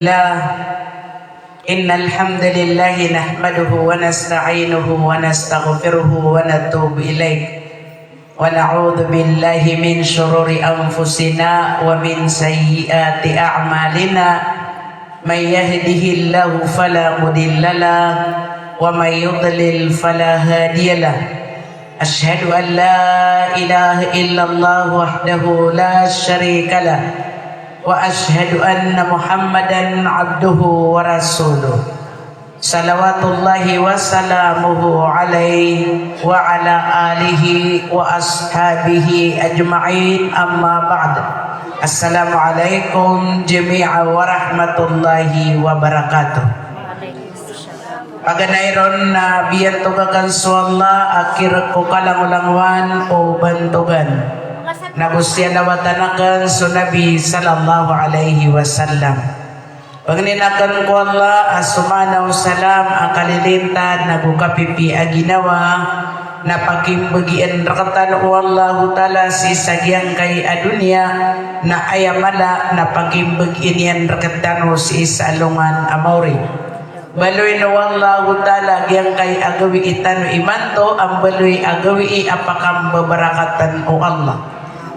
لا إن الحمد لله نحمده ونستعينه ونستغفره ونتوب إليه ونعوذ بالله من شرور أنفسنا ومن سيئات أعمالنا من يهده الله فلا مضل له ومن يضلل فلا هادي له أشهد أن لا إله إلا الله وحده لا شريك له وأشهد أن محمدا عبده ورسوله صلوات الله وسلامه عليه وعلى آله وأصحابه أجمعين أما بعد السلام عليكم جميعا ورحمة الله وبركاته. Paganayron na biyan tugagan suwalla akir ko kalangulangwan o bantugan nagusya nawatanakan so Nabi sallallahu alaihi wasallam. Pagninakan ko Allah asumanaw salam akalilintad nagukapipi aginawa napakimbagian rakatan o Allah ta'ala si sagyang kay adunya na ayamala napakimbagian yan rakatan o si isalungan amawri. Baloy na wallahu ta'ala gyang kay agawi itan imanto ang baloy agawi apakam babarakatan o Allah.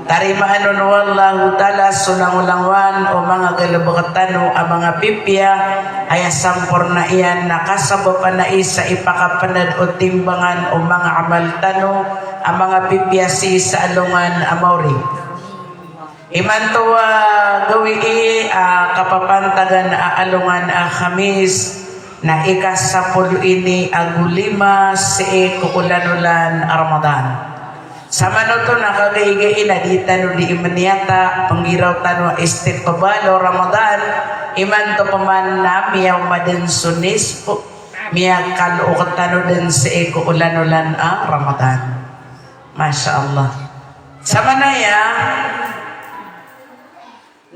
Tarimaan nun wallahu ta'ala sunangulangwan o mga galabakatan o ang mga pipya ay sampor na iyan nakasaba pa na isa ipakapanad o timbangan o mga amal tano ang mga pipya si isa alungan amawri. Imanto gawi kapapantagan alungan Khamis na ikasapulo ini agulima si kukulanulan Ramadan. Sama noto nakagay-gay na di tano di imaniyata panggiraw tano istiqbalo Ramadan iman to paman na miyaw maden sunis po miya kaluok tano din si kukulanulan Ramadan. Masya Allah. Sama na ya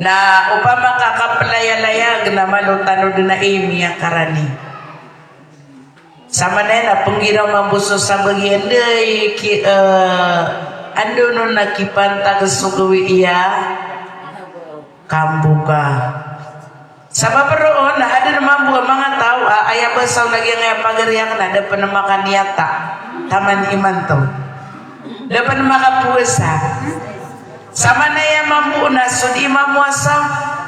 na upama kakapalaya-layag na malutano din na imiya karani. Sama na penggiraw mambuso sa bagian day ando nun nakipanta kesugawi iya kambuka. Sama peroon na ada namang buah mga tao ayah basaw lagi nga pagariang na dapat na makaniata taman iman to dapat na makapuasa. Sama na yan mambu na sudi mamuasa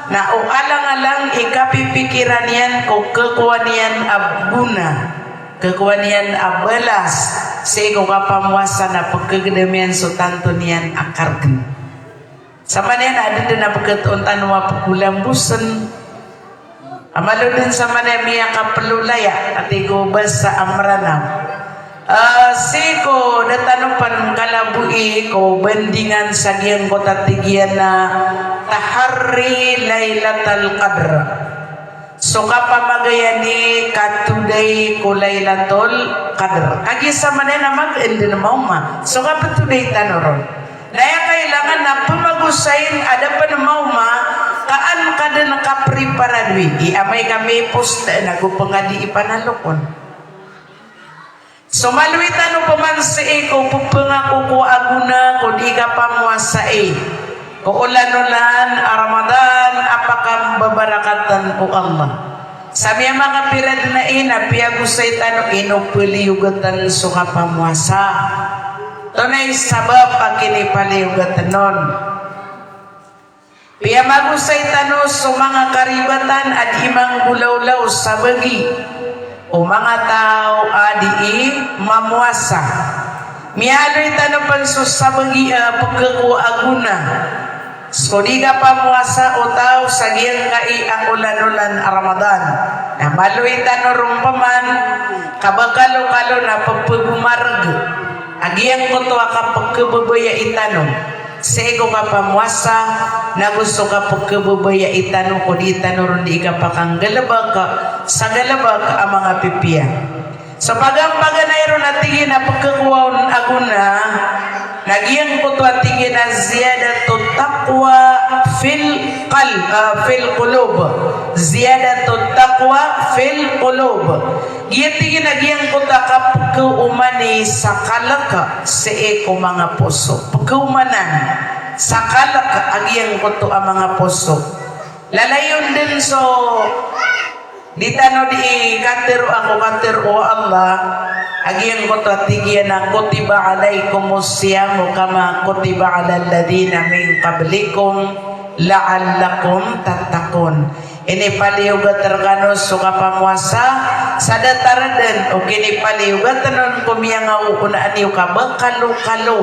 na o alang-alang ikapipikiran yan o kekuan yan abuna kekuan yan abalas sa ikaw kapamuasa na pagkagdamian so tanto niyan akargan. Sama niyan ada din na pagkatuuntan wa pagkulambusan amalo din sama niya miya kapalulaya at igubas sa amranam. Siko datanupan kalabui ko bandingan sa giyang kotatigyan na tahari laylatal qadr. So kapamagayani katuday ko laylatul qadr. Agi sa manin na mag-end na mauma. So kapatuday tanoron. Daya kailangan na pumagusayin ada pa na mauma kaan kada nakapreparadwi. Iamay kami post na gupangadi ipanalukon. So maluitan o pamansi ko pupangako ko aguna ko di ka pamuasai ko ulan-ulan Ramadan apakang babarakatan ko Allah sabi ang mga pirad na piagusay tano inupiliyugatan so ka pamuasa tunay sabab pakinipaliyugatan nun piamagusay tano so mga karibatan at imang gulaw-law sa bagi o mga tao adi mamuasa mialoy tanong pansus sa bagi pagkakuaguna so di ka pamuasa o tao sa giyang kai ang ulan-ulan Ramadan na maloy tanong rumpaman kabagalo-kalo na pagpagumarag agiyang kutwa ka pagkababaya itanong sa ikaw ka pamuasa na gusto ka pagkababaya itanong ko di tanong di ka pakang galabag ka sa galabag ang mga pipiya. So paganayro na tingin na pagkakuwaon aguna nagyang kutwa tingin na ziyadatul taqwa fil qulub ziyadatul taqwa fil qulub giyatigin nagyang kutwa ka pagkaumani sa kalaka sa eko mga puso pagkaumanan sa kalaka agyang kutwa ang mga puso Lalayon din so di tano di katero ako katero Allah agian ko tatigyan na kutiba alaikumus siyamu kama kutiba alal ladina min qablikum la'allakum tattaqun. Ini paliugat terkanus suka pamuasa sadataran o kini paliugat tanon kumiyang uunaan niyo ka bakalu-kalu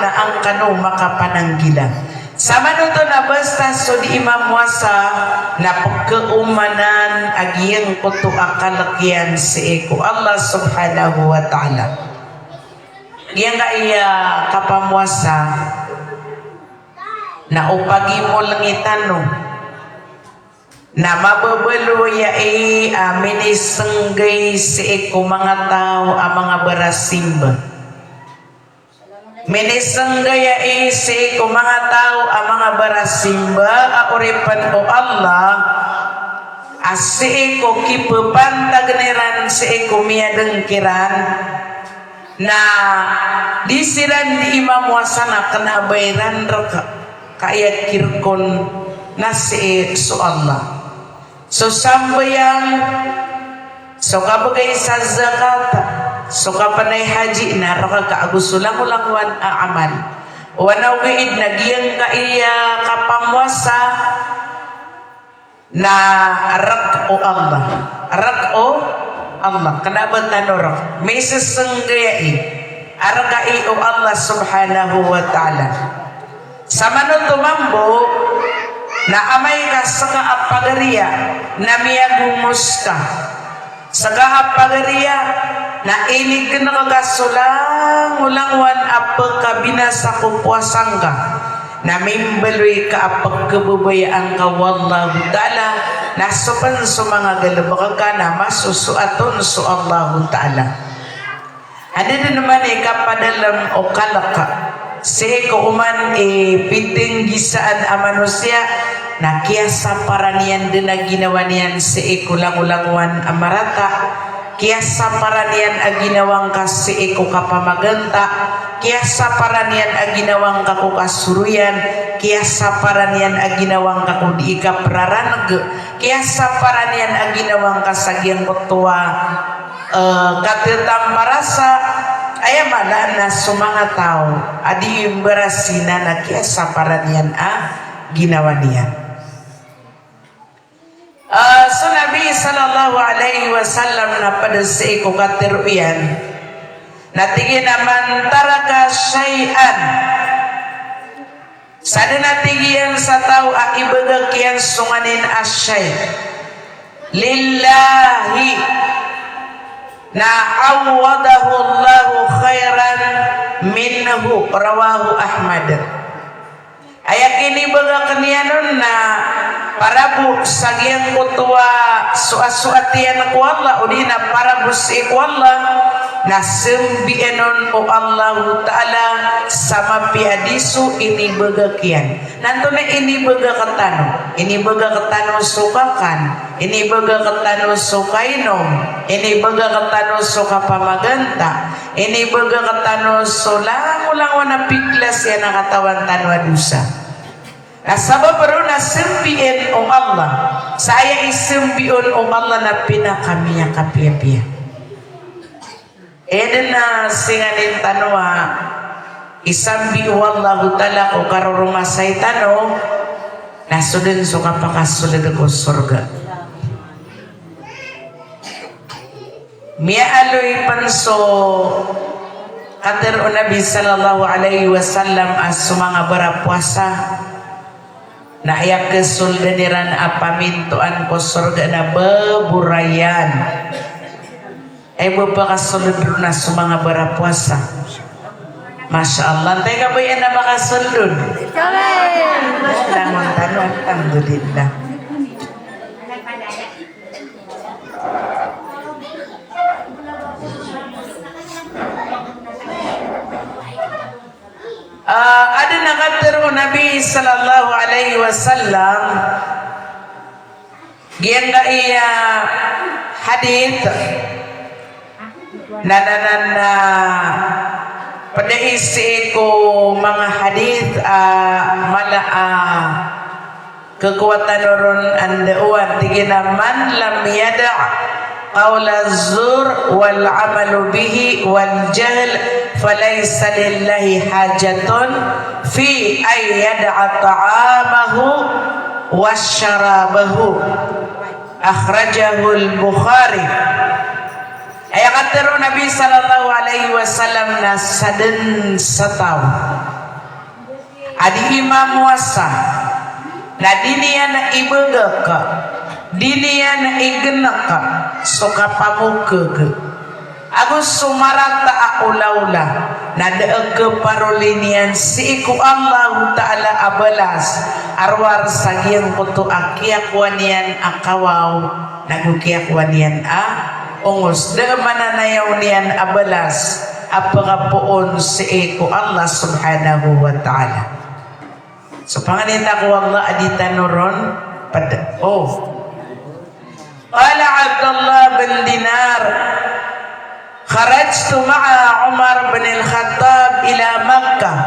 na ang kanu makapananggilan. Sama nuto na basta so di imamuasa na pagkaumanan agiyang kuto akalakyan si Eko Allah subhanahu wa ta'ala. Giyang kaya kapamuasa na upagi mo langitan no na mababalo ya minisenggay si Eko mga tao ang mga barasimba. Minisenggaya si Eko mga tao ang mga barasimba auripan o Allah si Eko kipapantagneran si Eko miyadengkiran na disiran di imamuasana kenabayran reka kaya kirkon na si Eko Allah. So sambayang so kabagay sa zakat so kapanay haji na raka kaagusulang-ulangwan amal wanaw gaid nagiyang kaiya kapamwasa na rak o Allah kanaban tanorok may sasanggayai arakai o Allah subhanahu wa ta'ala sa manong tumambo na amay ka sa kaapagariya na miyagumus ka sa kaapagariya na inig ka nakagasulang ulangwan apag kabinasa kupuasang ka na mimbaloy ka apag kababayaan ka wallahu ta'ala na sopan sa mga galabaka ka na masusuaton sa Allahu ta'ala. Ano na naman kapadalam o kalaka si kauman piting gisaan a manusia na kiyasa para niyan din na ginawa niyan si kulang-ulangwan amarata kiyasa para niyan ang ginawang ka si kapamaganta kiyasa para niyan ang ginawang ka kasuruyan kiyasa para niyan ang ginawang ka di ka praranag kiyasa para niyan ang ginawang ka sagyang kutuwa katirtang marasa ay mana na sumanga tao adi imbarasina na kiyasa para niyan ginawa niya. So Nabi sallallahu alaihi wasallam na pada sa iko katiruyan natigin naman taraka syai'an sada natigiyan sa tao ibagakyan sunganin asyay lillahi na awadahu Allahu khairan minhu rawahu Ahmad. Ayak ini baga kanianon na parabu sagyang kutuwa suasuatian ku Allah udina parabu si ku Allah na sembienon o Allah Ta'ala sama piadisu ini baga kian nanto na ini baga katano sukakan ini baga katano sukainom ini baga katano sukapamaganta ini baga katano sulang-ulang wana piklas yan ang katawan tanwa dusa na sabab baru na sembien o Allah saya isembion o Allah na pinakamiya kapia-pia eden na singanin tanwa isambi wallahu ta'ala o karuruma say tano nasudin so kapakasulad ko surga miya aloy panso kater o Nabi sallallahu alaihi wasallam as sumanga barapuasa na ayak kesuldaniran apamintuan ko surga na baburayan ay mapakasulod na sa mga barapuasa. Masya Allah. Antay ka ba yan na makasulod? Langon tanong. Alhamdulillah. Ada nakatero Nabi sallallahu alaihi wasallam gian ka iya hadith na pada isi ko mga hadith kekuatan nurun anda uan tigina man lam yada' qawla zur wal amalu bihi wal jahl falaysa lillahi hajatun fi ay yada'a ta'amahu wasyarabahu. Akhrajahu al-Bukhari. Aya kataru Nabi sallallahu alaihi wasallam na saden sataw adi imam wasa na diniya na ibegaka diniya na igenaka soka pamukeug agus sumarata akulaula na deege parolinian si iku Allah taala abelas arwar sagian kutu akiak wanian akawaw nagukiak wanian ungos de mananayaw niyan abalas apagapoon si eko Allah subhanahu wa ta'ala. So panganita ko Allah adita nuron pada qala Abdullah bin Dinar kharajtu ma'a Umar bin al-Khattab ila Makkah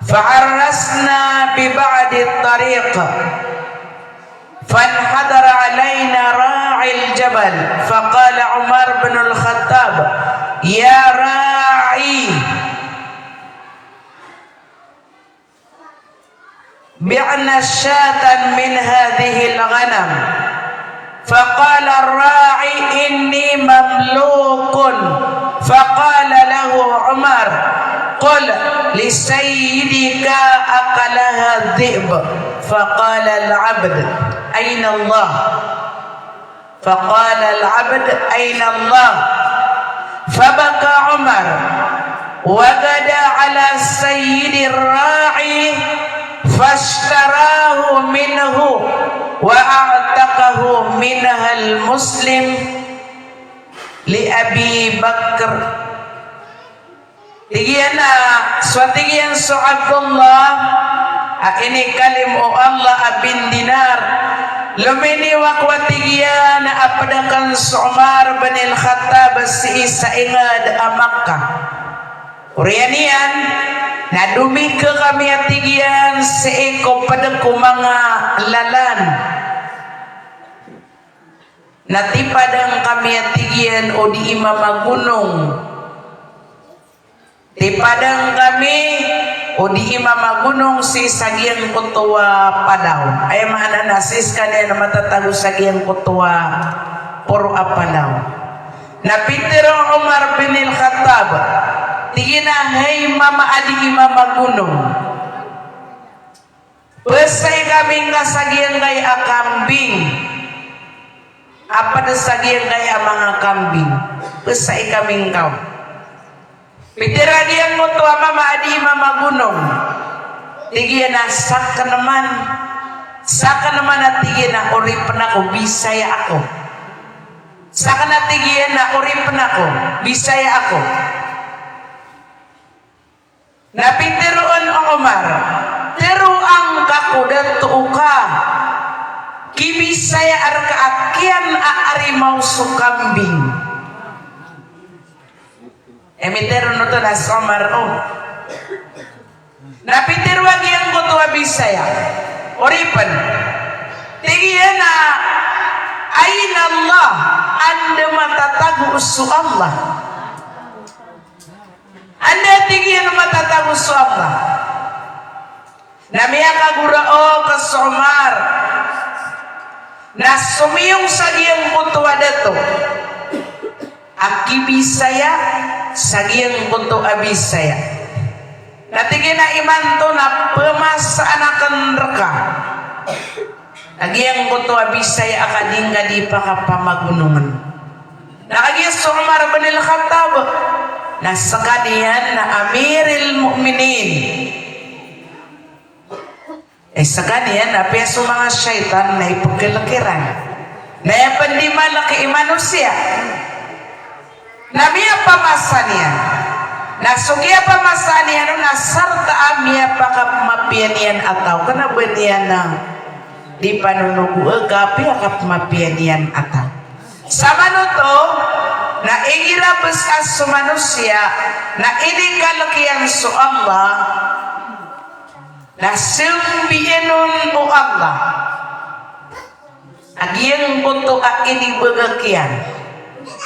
fa'arrasna bi ba'di at-tariq فانحدر علينا راعي الجبل فقال عمر بن الخطاب يا راعي بعنا شاة من هذه الغنم فقال الراعي إني مملوك فقال له عمر قل لسيدك أكلها الذئب فقال العبد أين الله فقال العبد أين الله فبكى عمر وغدا على سيد الراعي فاشتراه منه وأعتقه منها المسلم لأبي بكر. Tigiana suatigian so Abdullah ini kalim o Allah abin Dinar lumini wakwatigian apadakan so Umar bin al-Khattab si Isa ingad Makkah Urianian nadumi ke kami atigian seeko padaku mga lalan natipadang kami atigian o di imama gunung di padang kami o di imama gunung si sagian kutua padaw ay maana nasis kanya na matatago sagian kutua puro apadaw napitiro Umar bin al-Khattab tigina hey mama adi imama gunung besay kami nga sagian kaya kambing apa na sagian kaya mga kambing besay kami kau pitira diyan mo to mama adi mama gunung tigyan na saka naman at tigyan na uripan ako bisaya ako saka na tigyan na uripan ako bisaya ako napitiroon ang Umar pero ang kakudato ka kibisaya ar kaakyan aarimaw sukambing emitero no to nas Omar napiter wagi ang kutuwa bisaya oripan tigiyan na aina Allah anda matatago su Allah anda tigiyan matatago su Allah namiya kagura ka Omar na sumiyong sagiyang kutuwa dato aki bisaya sagiang bunto abisaya natigin na iman to na pemasanakan reka nagiang bunto abisaya akading di pa kapamagunungan nakagis Umar bin al-Khattab nasakadian na amiril mu'minin sakadian na peso mga syaitan na ipagkalakiran na yapandi malaki manusia Namia pamasania nasugia pamasania nasarta amia pakapmapianian ataw kana benian na di panunugu gapi akapmapianian ataw sama nuto na ingira besas su manusia na ini kalakian su Allah Nasembianon o Allah agiyang buto a inibagakian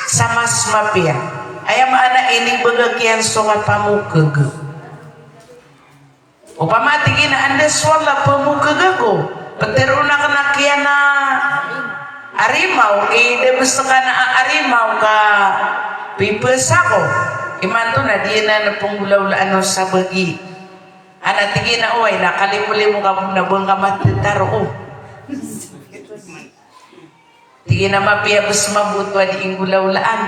sa mas mapia ayam ana inibagakian so nga pamukag upama tigina anda swala pamukag ko pero na kanakian na arimau debes ka na arimau ka pipes ako imanto na di na panggulaw-laan sa bagi anak tingin na uway nakalimuli mo ka na buong kamatitaro tingin na mapiyabos mabutwa di inggulaw-laan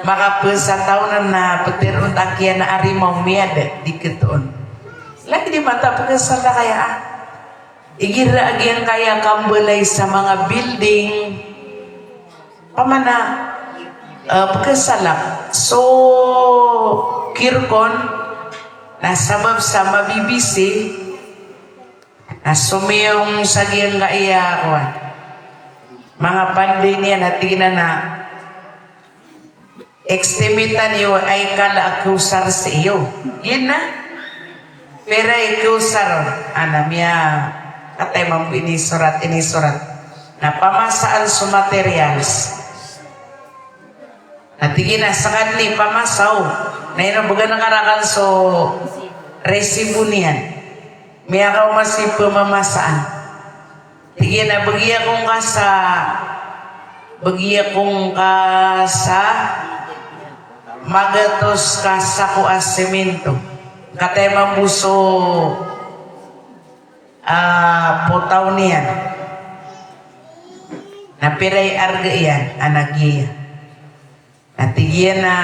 makapes sa taon na petirun takian na arimau miyada di ketoon lagi di mata pagkasala kaya igira agyang kaya kambulay sa mga building pamana pagkasala so kirkon nasabab sa mabibisi nasumiyong sagyang kaya mga panday niya natingnan na ekstimitan iyo ay kala akusar sa iyo yun na pero akusar anamya katay mang inisurat na pamasaan sa materials natigin na sa kanli pamasaw na inabugan ng karakan so resibo niyan may akaw masip pamamasaan tigin na bagya kong ka sa magatos ka sa kuasemento katay mambuso putaw niyan na piray arga yan anagya natigyan na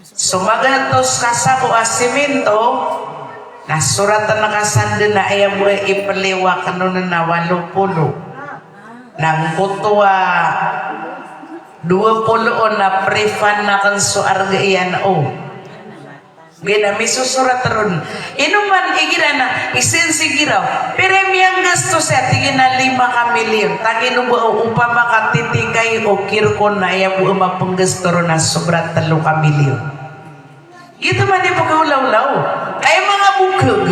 sumagatos ka sa kuasimento nasuratan na kasanda na ayaw mo ipaliwa kanunan na 80 nang kutwa 20 na prefan na kanso arga yan gina may susurat ron inuman igira na isinsigiraw pero miyang gasto sa tingin na 5 milyon tagin mo upama katitikay o kirkon na ayaw mo mapanggasto ron na sobra 3 milyon ito man di pagkaulaw-law kaya mga bukag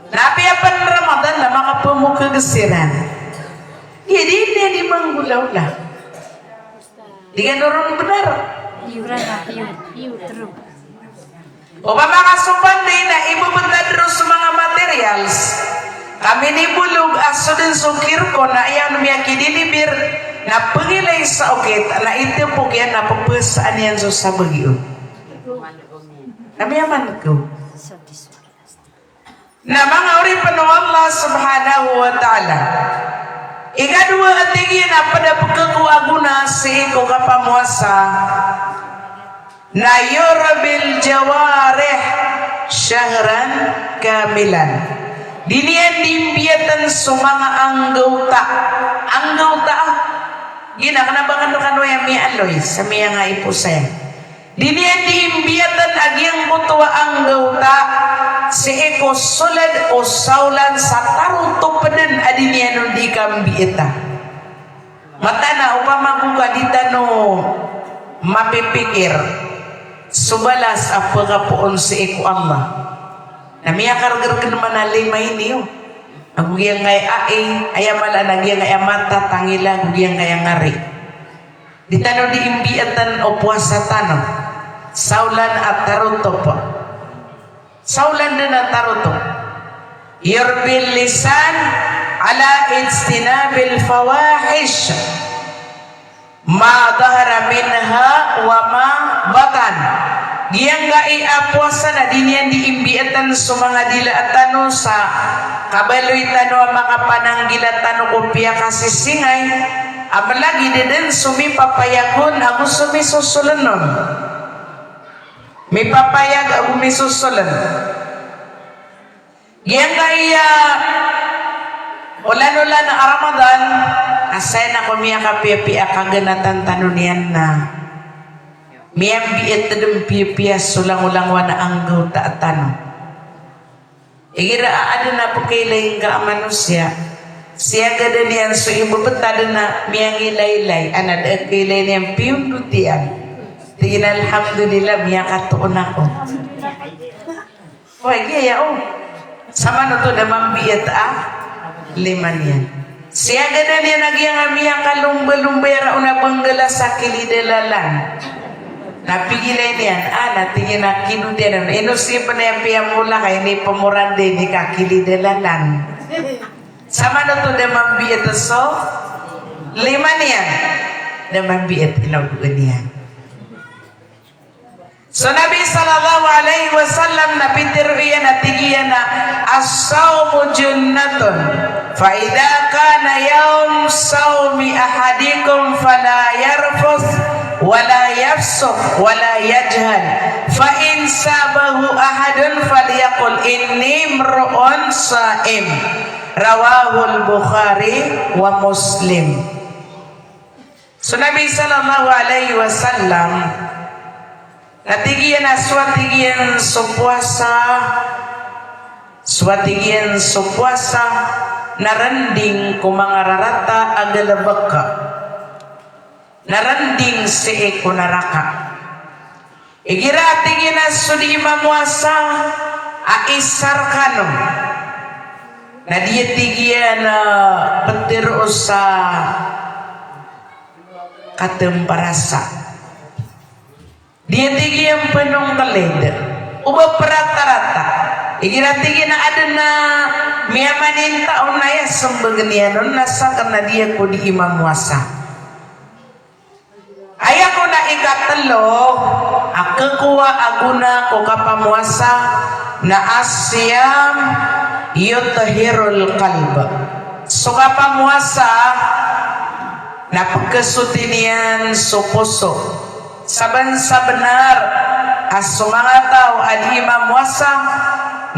napiapan Ramadan na mga pumukagasiran hindi di manggulaw-law di ka naroon benar o ba mga supanday na ibubunta rin sa mga materials kami ni bulog aso din sukir ko na ayaw namin kinilibir na pangilay sa okit na itipog yan na pagpasaan yan sa bagyo namiyaman ko na mga uripan ng Allah subhanahu wa ta'ala ikadua at tingin na pada pagkakuaguna si iko kapamuasa na yurabil jawarih syahran kamilan dinian diimbiatan sa mga anggota gina kanabangan do kano yang mialoy sa miya nga ipusay dinian diimbiatan agyang kutwa anggota si eko sulad o saulan sa taruto padan adinian no di kambiita mata na upama buka dita no mapipikir subalas apagapoon si iko Allah na miya kargar ka naman na 5 ini agugiyang ngay ayamala nagyang ngay amata tangila agugiyang ngay ngari di tano di imbiatan o puasa tano saulan at taruto po saulan din at taruto yurbil lisan ala ijtinabil fawahish ma dahara minha wa ma batan giyang gai apuasa na dinyan diimbiatan sa mga dilaatano sa kabaloy tano mga pananggilatano kupya kasi singay amalagi din sumipapayagon ako sumisosulanon may papayag ako misusulan giyang gai ulan-ulan na Ramadan asay na ko miya kapia-pia kaganatan tanunian na miyang biit na dum pia-pia sulang-ulang wana anggaw taatano igira ada na po kailayin ka manusia siya gada niyan so ibubutada na miyang ilaylay anad at kailay niyang piyong dutian tingin alhamdulillah miya katuon ako Wah iya ya sama no to damang biet liman yan. Siya gana niya nagyang amiyang kalumba-lumbera una banggala sa kilidalalan. Napigilay niyan, natingin na kinudian. Inusipan na yung piyamula kay ni pamurande ni kakilidalalan. Sama na to damang biet so, liman yan. Damang biet inawduan niyan. So Nabi sallallahu alaihi wasallam napitir iyan at tigiyan na as-sawmu junnatun fa idza kana yawm sawmi ahadikum fala yarfuth wala yafsuq wala yajhal fa in sabahu ahadun falyaqul inni mru'un sha'im rawahul Bukhari wa Muslim. So Nabi sallallahu alaihi wasallam natigian swatigian supuasa naranding kumangararata agalabaka naranding si kunaraka igira tigin sudi mamuasa aisar kano na dia tigian petir usa katemparasa dia tinggi yang penuh keleda ubah rata-rata ikira tinggi na ada na miamanin taon na ya sembegenian nasa karena dia ko di imam wasa ayah ko na ikatelo akakuwa aguna ko kapamuasa na asyam yutahirul qalb so kapamuasa na pagkasutinian supuso saban-sabenar aso mga tao adi mamuasa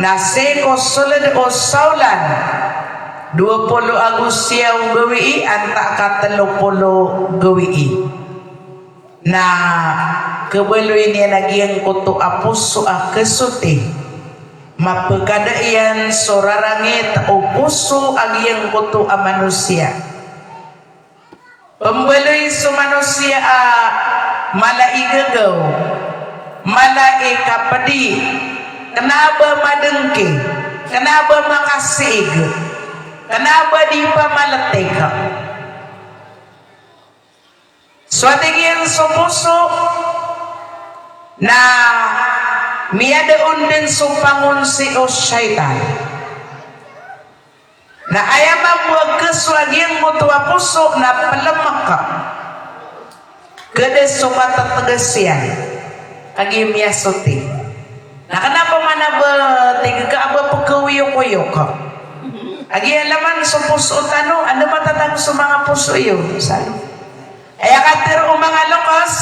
na seko sulad o saulan 20 Agustia gawi anta ka 30 gawi na kebeloy niya nagyang kuto apuso kesuti mapagkadaian sorarangit o puso agyang kuto a manusia pembeloy sa manusia malaigagaw malaikapadi kenapa madengke kenapa makasig kenapa di pamalatek suatingin sumuso na miada undin supangun si o syaitan na ayamang wag keswagiang mutua puso na palamak ka kada suka tatagasian kagi miyasuti na kanapa manaba tiga ka aba pagkawiyok-wiyok ka agi alaman sa puso tano ano matatag sa mga puso iyo salo ay akatir o mga lokos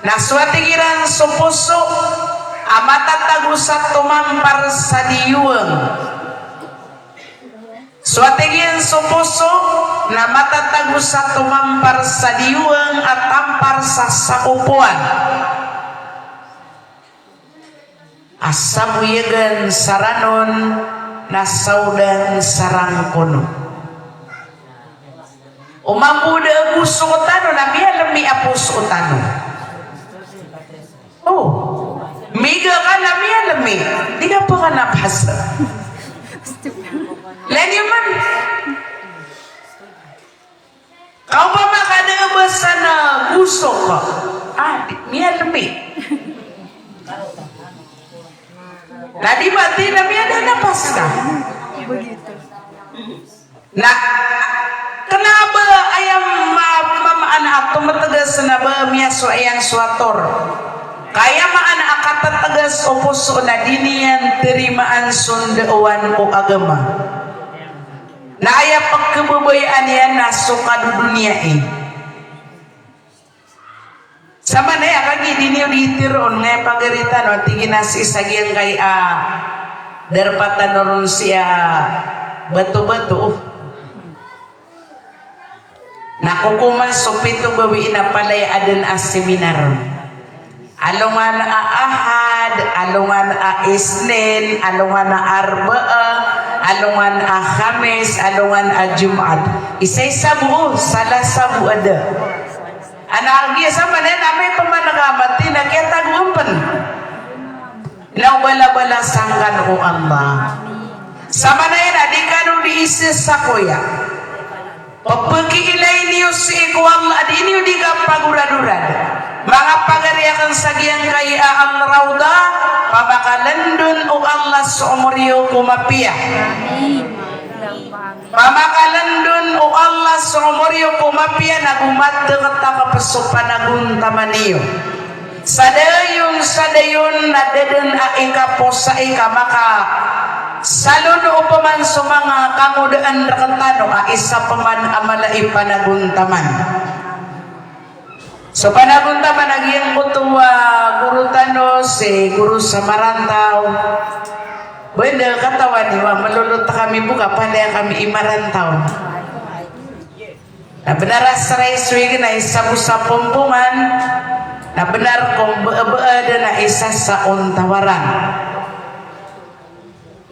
na swatigiran sa puso matatag sa tumampar sa diyuang suatingin supuso na matatago sa tumampar sa diuang at tampar sa sakupuan asamuyagan saranon na saudan sarangkono umambuda gusto ko tano na miyalami apuso tano miga ka na miyalami di ka pa ka napasa lagi man kau pa makadabasa na gusto ko miya lami nadi bati na miya na napas ka na kenapa ayam mamaan ato matagas na ba miya so ayang suator kaya maan akatatagas o puso na diniyan terimaan sundawan o agama na aya pagkababayaan yan na sukado dunia sama na ya kagi diniyo ditiron ngay pagaritan o tingin na si isagyang kay darpatan noron siya bato-bato nakukuman supito bawiin na palay adan as seminar alungan ahad alungan isnin alungan arbaa alungan Khamis alungan Jumat isa-isa buo salah sabu ada anak sama na namay pamanagamat na kaya tagumpan na wala-wala sangkan o Allah. Sama na yan, di ka nung diisis sa kuya. Pagpagkikilay niyo si iku Allah, di niyo di ka pagurad-urad. Mga pagariakan sa giyang kaya ang rauda, pamakalandun o Allah sa umuriyo kumapiya. Pamakalandun o Allah sa umuriyo kumapiya, nagumadda ka kapasupanagунtaman niyo. Sadayon na deden a ika po sa ika maka salun upaman sa mga kamudaan rakantano a isa paman amalai panaguntaman. So panaguntaman naging kutuwa guru tano si guru Samarantaw. Benda katawan niwa malulot kami buka pandai kami imarantaw. Na benar saray suwi na isa sa pumpungan. Na benar kong beada na isa sa untawaran.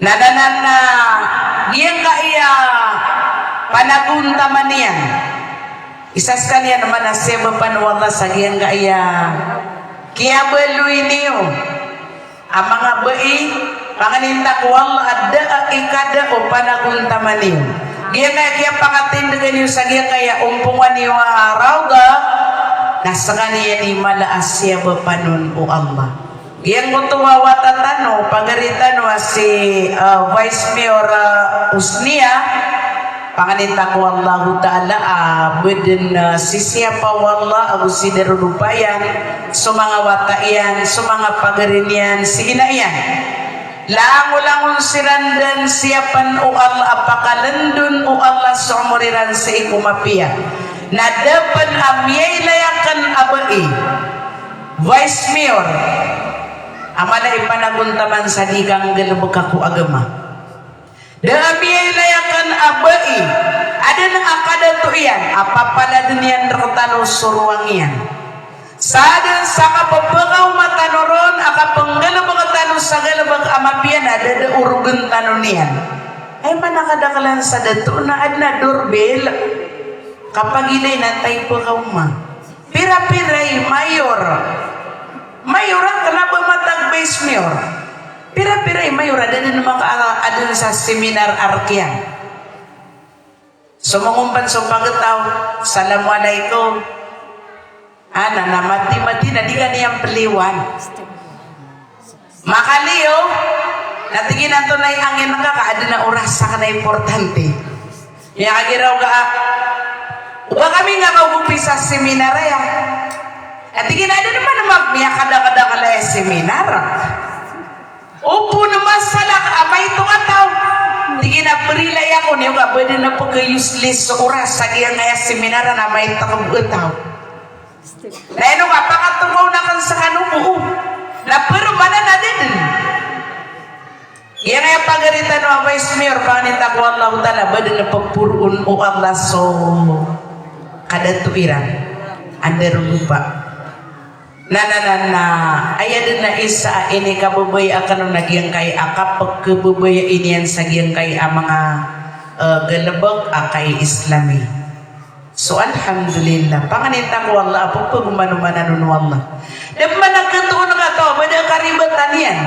Nadanan na diyan kaya panaguntaman niyan. Isas kaniya naman na seba panwala sa diyan kaya kaya beluy niyo. Ang mga bai panganinta ko wala ada ikada o panaguntaman niyo. Diyan kaya pangatindagan niyo sa diyan kaya umpungan niyo araw ga nasa kaniya ni malaas siya bapanon o Allah. Yang mutuwa watatano, pagaritan si Vice Mayor Usnia, panganita ko Allah Ta'ala, budin si siya pa wala, ako si Darudupayan, so mga wataian, so mga pagarinian, sige na yan. Langulangon sirandan siyapan o Allah, apakalandun o Allah sa umuriran sa ikumapiya. Na dapat amyay layakan abai Vice Mayor amala ipanaguntaman sa dikang galubog ako agama da amyay layakan abai ada na akada to iyan apapala dunian rakotano suruang iyan sadan sa kapapagaw matanoron akapanggalubog tano sa galubog amapian ada da urugan tano niyan ay manakadakalan sa dato na adna doorbell kapag ilay natay po kauma pira-piray mayor ang kanaba matag base mayor pira-piray mayor ada na makaadun sa seminar arkyan sumungumpan sa pagkataw Assalamualaikum ana na mati-mati na di ka niyang peliwan makaliyo natingin nato na angin ka kaadun na oras sa kana importante yung agiraw ka uga kami nga kaubupi sa seminar ya. At tingin na naman na magmiyakada-kada ka na seminar. Upo naman sa amay ito nga tao. Tingin na perilay ako niyo ka pwede na pagka-useless sa oras sa diyan nga seminar na may takabutaw. Dahil nga pakatumaw na kan sa kanupo. Na pero mana na din. Yan nga pagaritan ng Vice Mayor panginita ko Allah Ta'ala pwede na pagpurun o Allah so kadatuiran anda rupa na ayad na isa ini kabubay akan nagyang kay akap kabubay inian sa giyang kay mga galabog akay Islami so alhamdulillah panganita ko Allah apo pagumano-manan Allah dapat nagkatuon nga to bada karibatan yan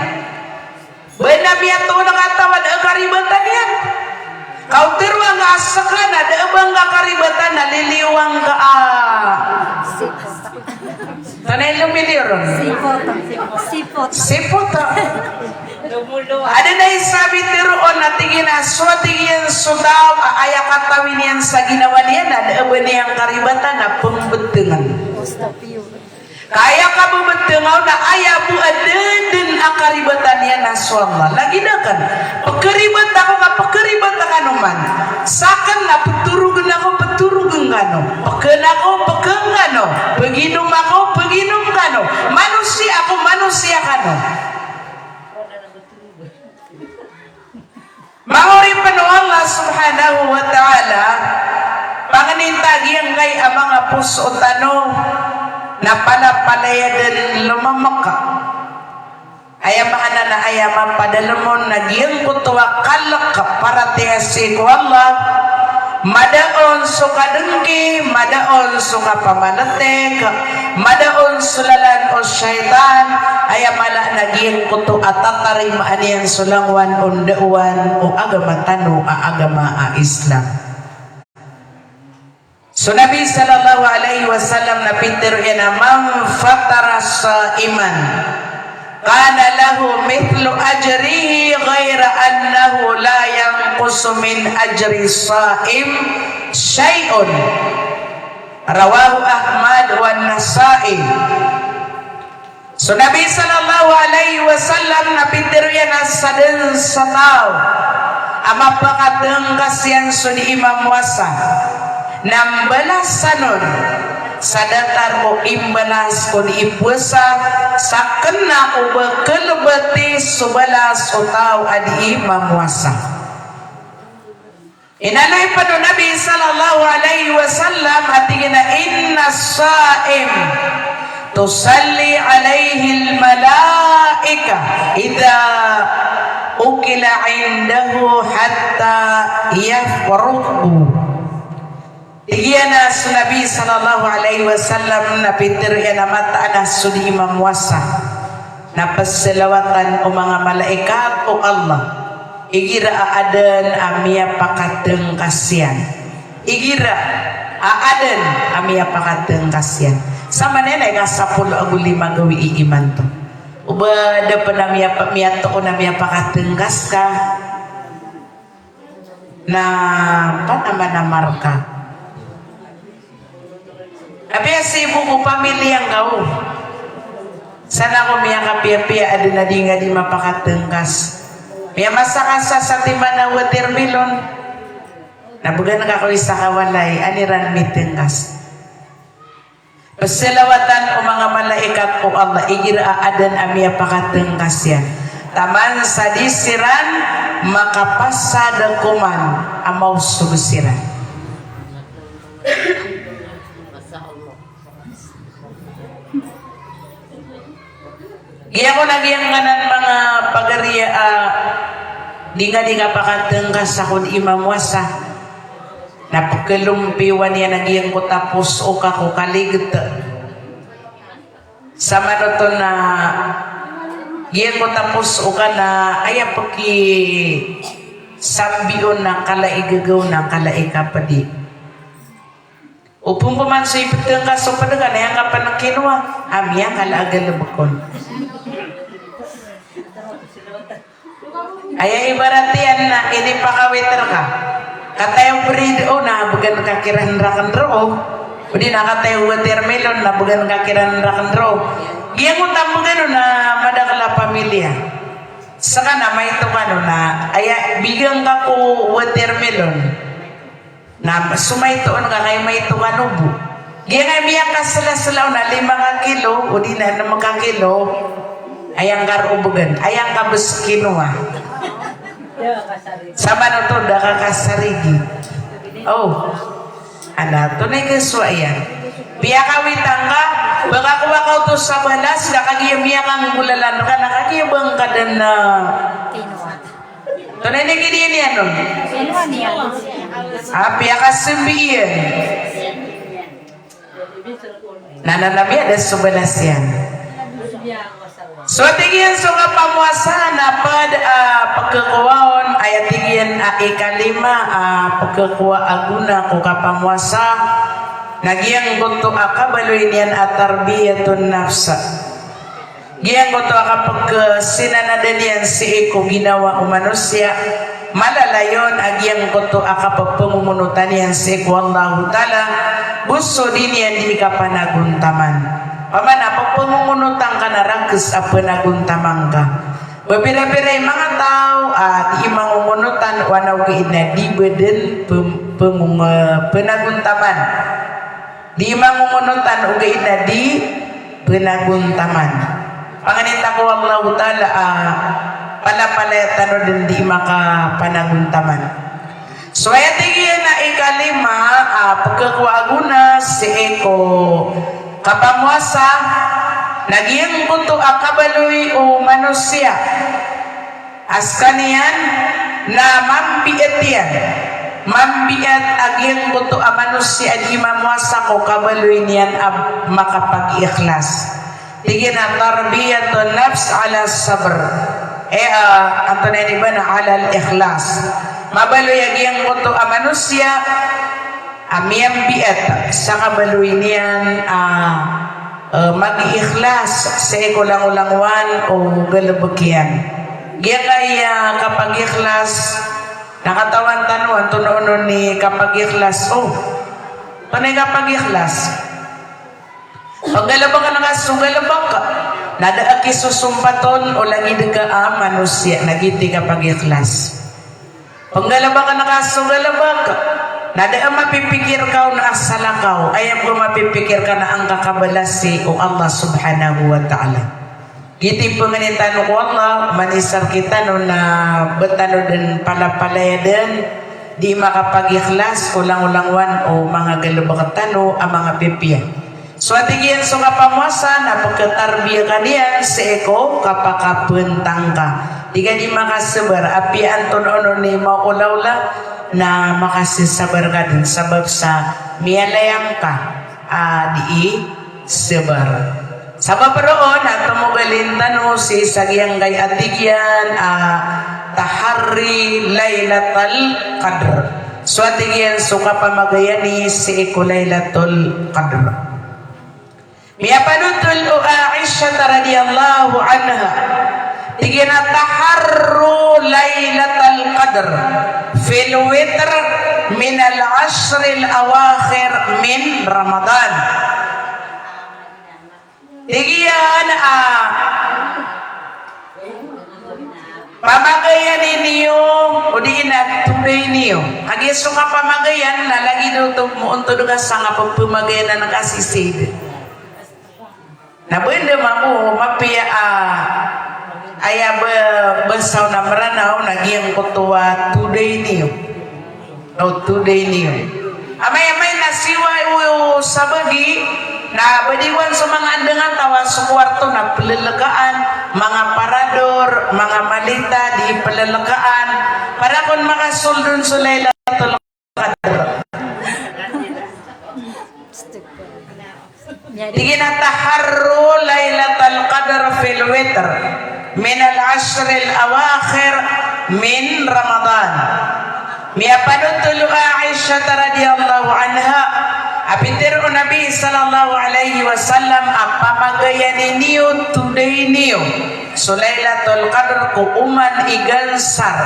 bada biyato nga to bada karibatan yan kau terwa nga asakan ada abang nga karibatan naliliwang ka tanay lumiliron sipot ada na isabi tiroon na tingin aso tingin sudaw aaya katawin yan sa ginawa niyan ada abang niyang karibatan na pembetengan kaya ka bumetengaw na aya bu adeden akaribatan niya na Allah lagi na kan pagkaribat ako ka pagkaribat ka naman sakan na paturugan ako paturugan ka no pagkan ako pagkan ka no paginom ako paginom ka no manusia ako manusia ka no mahuri pa no Allah subhanahu wa ta'ala panganintagi ang kay ang mga puso tano na palapalaya din lumamaka ayamahan na ayaman padalamon nagyang kutuwa kalak para tiyasi ko Allah madaon suka dengki, madaon suka pamanatek, madaon sulalan o syaitan, aya malak naging kutu atatari maanian sulangwan ondauan o agama tanu agama Islam. So Nabi sallallahu alaihi wasallam napitir ina man fatara saiman kana lahu mithlu ajrihi ghaira annahu la yanqusu min ajri saim syai'un. Rawahu Ahmad wa Nasa'i. So Nabi sallallahu alaihi wasallam napitir ina saden satao ama pakateng kasian suni imam wasa nambalas sanon sadatar mo imbalas ko ni ipusa sakena uba kelebeti subalas utaw adi imam wasa. Inalay pa no Nabi sallallahu alaihi wasallam atingina inna saim tusalli alaihi almalaika idha ukila indahu hatta yafruhu. Iyana Nabi sallallahu alaihi wasallam napitir yana mata ana sudi imam wasa napaselawatan o mga malaikat o Allah igira aaden amia pakateng kasian igira aaden amia pakateng kasian sama nenay nga 10 agulima gawi iman to uba da panamia pamiato ko namia pakateng kaska na panaman na marka. Abi si ibu ko pamilya ang gao. Sana ko miya kapia-pia adi na di nga di mapakatengkas. Miya masakasa sa timana watermelon. Nabugan ka ko isa kawalay aniran mitengkas. Pasilawatan o mga malaikat o Allah igira adan amia pakatengkas yan. Taman sa disiran makapasada kuman amaw sugusiran. Iya ko nagyang nganan mga pagariya di nga pakatengkas akon imam wasa napagkalumpiwan niya nagyang ko tapos o kako kaligit sama na to na giyang ko tapos o ka na aya paki sambion na kalaigagaw na kalaikapadi upong kuman sa ipagtengkas o padagan ayang kapan ng kinuha amya kalaagalabakon. Aya ibaratian na ini pakawiter ka katayong perido na bukan kakiran rakan ro udi na katayong watermelon na bukan kakiran rakan ro giyan mo tambugan na madakala pamilya saka na may ito kano na aya bigang ka ko watermelon na sumay ito ka kay may ito kano bu giyan ay biyak ka sila na 5 kilo udi na 5 kilo ayang karubugan ayang kabus kinuha sama na to da kakasarigi oh ana to na ikaswa yan biya kawitang ka baka kuwakaw to sa balas nakagiyamiyak ang bulalan ka nakagiyabang ka dan na to na nagigdiyan yan nun biya kasimbiyan nananami ada sa balas yan. So tingin so nga pamuasa na pagkakuwaon ay tingin ikalima pagkakuwa aguna ko kapamuasa nagyang gunto akabaloy niyan atarbiyatun nafsa giyang gunto akapagsinanadan yan si iko ginawa o manusia malalayon agyang gunto akapagpamumunutan yan si iko Allahu ta'ala gusto din yan di ka panaguntaman pamana pagpumunutan ka na rangkes apa naguntamang ka Bapira-pira mga tao at imangumunutan wanaw na di beden penaguntaman. Di mangumunutan ugay na di penaguntaman. Panganita ko Allah Ta'ala pala-palayatan o din di maka panaguntaman. So ayatigyan na ikalima pagkakuaguna si Eko kapamuasa naging kunto akabaloy o manusia askanian na mambietian mambiat aging buto a manusia di mamuasa ko kabaloy niyan ab makapag-ikhlas. Tigina tarbiyatun nafs ala sabr. Ato na iba na ala ikhlas. Mabaloy aging buto a manusia amiyang biat sa kabaloy niyan mag-ikhlas sa ikulang-ulangwan o galabagyan. Giya kaya kapag ikhlas, nakatawan tanuan, tunoon ni kapag ikhlas, panay kapag ikhlas. Pag galabang ka galabang ka, nadaaki susumpaton o langid ka manusia, nagiti kapag ikhlas. Pag galabang ka galabang ka, nada mapipikir ka na asalakaw, ayam ko mapipikir ka na ang kakabalasi o Allah subhanahu wa ta'ala. Giti penganitan ko Allah, manisar kita no na betano dan palapalaya din, di makapag-ikhlas, ulang-ulangwan o mga galubakatan o ang mga pipiya. So atigyan so kapamuasa, napagkatarbiya ka niyan, sa eko kapakapuntang ka. Tiga di makasabar, apian tono ni maulaula, na makasisabar ka din sabab sa miyalayang ka di sabar. Sabab roon at tumugalin tano si sagyang gay atigyan tahari laylatal qadr. So atigyan suka pamagayani si iku laylatul qadr. Miyapanutul Aisha radhiyallahu anha tigina taharru laylatal qadr fil witr min al-ashril awakhir min Ramadan. Tigian pamagayan ninyo o di na tunay niyo. Agi so nga pamagayan na lagi daw to mo unto duga sa nga pagpamagayan na nakasisid. Nabenda mamu mapia aya besaw na maranaw nagiyang kutuwa today niyo. O today niyo. Amay nasiwa sabagi na badiwan sa mga andangan tawa sa kwarto na pelelekaan, mga parador, mga malita di pelelekaan para kung makasuldun sa Laylatul Qadr. Tigina taharru Laylatul Qadr fil witr min al-ashr al-awakhir min Ramadan. Miyapanutul Aisyah radhiyallahu anha apitir Nabi sallallahu alaihi wasallam apamagayan niyo today niyo so Laylatul Qadr ko uman igansar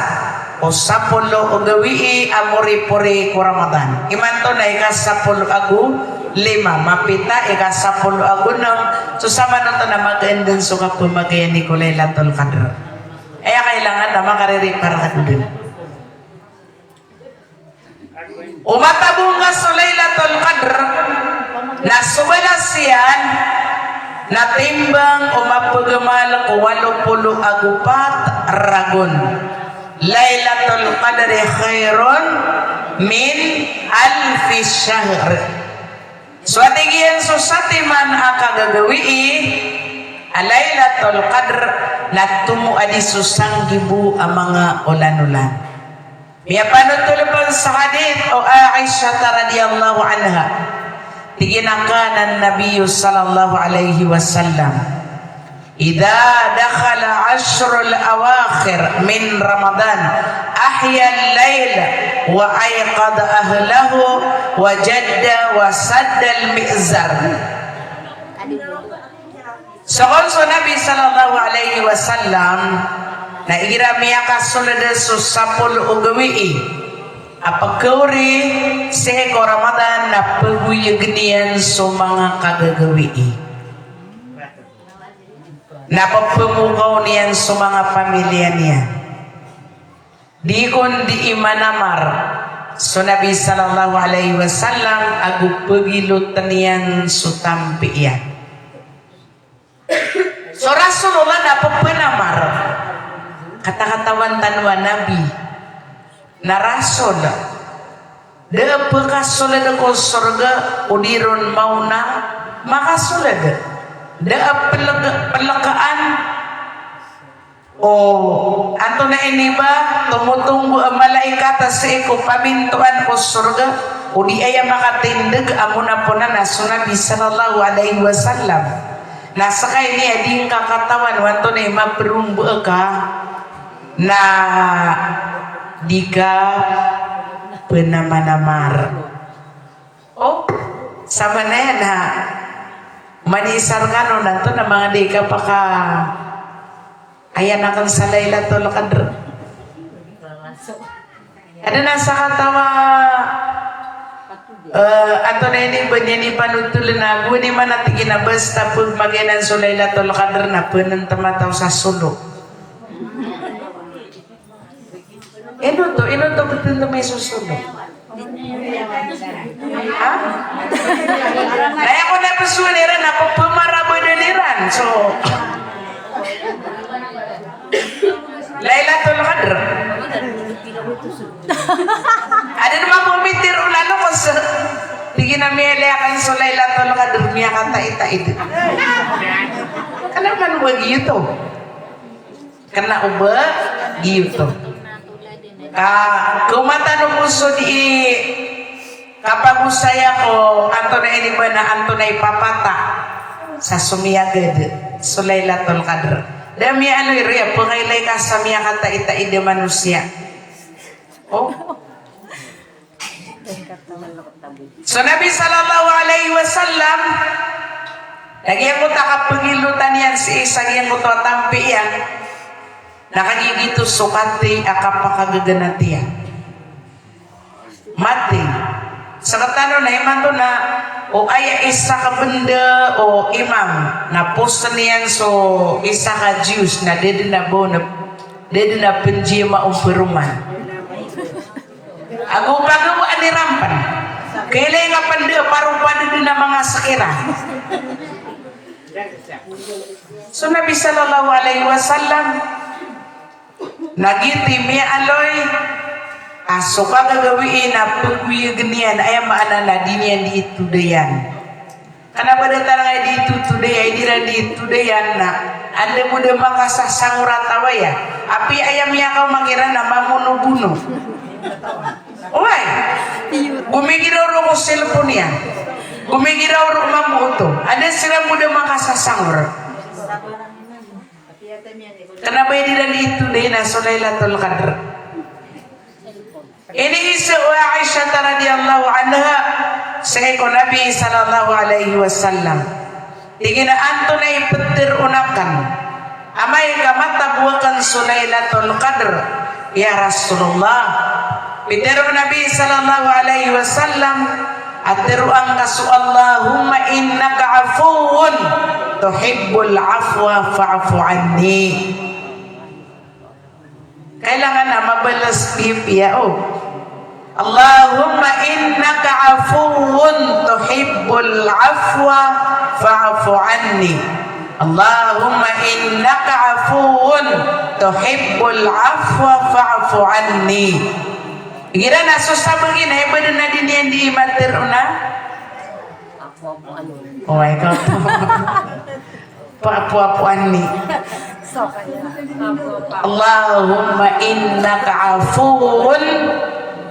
o sapulo o gawi amuri-puri ko Ramadan. Imanto na ikasapulo agu 5 mapita ikasapulo agu 6 so sama na to na mag-endan so kapamagayan ni ko Laylatul Qadr. Kaya kailangan na makariri-para ka din. Umatabong nga sa Laylatul Qadr na subalasiyan na timbang umapagamal ko 80 agupat ragon. Laylatul Qadr khairun min alfi syahr. So atigyan so satiman akagagawi Laylatul Qadr na tumu adi susang gibu ang mga ulan-ulan. Miyapanutul pang sa hadith o Aisha radhiyallahu anha tiginakan Nabi sallallahu alaihi wasallam idza dakhala ashrul awakhir min Ramadan ahya al-lail wa ayqad ahlahu wa jadda wa sadda al-mi'zar. So Nabi sallallahu alaihi wasallam na iramiya ka sulada so sapul ugawi apagkauri sehe ko Ramadan na paguyagnian so mga kagagawi na pagpamukaw niyan so mga pamilya niya di kon di imanamar so Nabi sallallahu alaihi wasallam agupagilot niyan so tampiyan so Rasulullah na pagpanamar kata-katawan tanwa Nabi na rasul da pagkasulad ako surga udiron mauna makasulad da pelakaan O ato na ini ba tumutunggo ang malaikat sa iko pamintuan o surga o di ay makatindig amo na po na naso Nabi sallallahu alaihi wasallam nasa kay ni ading kakatawan wanto na maprumbo ka na di ka penamanamar o sama na yan ha manisar ka no nato na mga di ka pa ka ayan akan sa Laylatul Qadr. Ada nasa katawa ato na ini banyani panutul na guni man at ginabasta pag maginan sa Laylatul Qadr na punan tamataw sa sulo. Ino to betul na may susulo. Ha? Naya ko na pasuliran na pumarabo daliran. So Laylatul Qadr. Ada naman pumitir ulalo ko sa tingin na miyalakan sa Laylatul Qadr niya kata-ita-ita. Kana man wag ito. Kana uba gitu. Kumatanong mo so di kapag usaya ko anto na ini ba na anto na ipapata sa sumiyagad sa Laylatul Qadr. Dami ano iriya, pangaylay ka sa miya kata ita-ida manusia. Oh. So Nabi sallallahu alaihi wasallam, lagi mo takapagilutan yan si isang yan mo tatampi yan, nakagigito sukati akapakagaganati yan. Mati. Sa katano na iman to na o ay isa ka benda o imam na posta niyan so isa ka Jews na dede na bo na dede na penjima umperuman ako pagawa ni rampan kailan nga pande parupa din na mga sakira so Nabi sallallahu alaihi wasallam nagiti mi aloy aso ka gagawiin na pagwiyag niyan ay maalala din yan di ito dayan. Kana ba data nga di ito today ay di na di ito dayan na anda mo na makasasangura tawaya. Api ayam niya ka mangira na mamuno-buno. Uway, gumigiraw ro ko cellphone niya. Gumigiraw ro mamuto. Ada sila mo na makasasangura. Kana ba di na di ito dayan na sa Laylatul Qadr. Ini isu Aisyah radhiyallahu anha sahiko Nabi sallallahu alaihi wasallam. Tingina anto na ipetir unakan. Amay kamata buakan Laylatul Qadr ya Rasulullah. Pitiru Nabi sallallahu alaihi wasallam atiru ang kasu Allahumma innaka afuwun tuhibbul afwa fa'fu anni. Kailangan na mabalas ya oh. Allahumma innaka afuwun tuhibbul afwa fa'fu anni. Allahumma innaka afuwun tuhibbul afwa fa'fu anni. Gira na susabagin ay ba na din yan di imatir una? Oh my God. Fa'fu anni. Allahumma innaka afuwun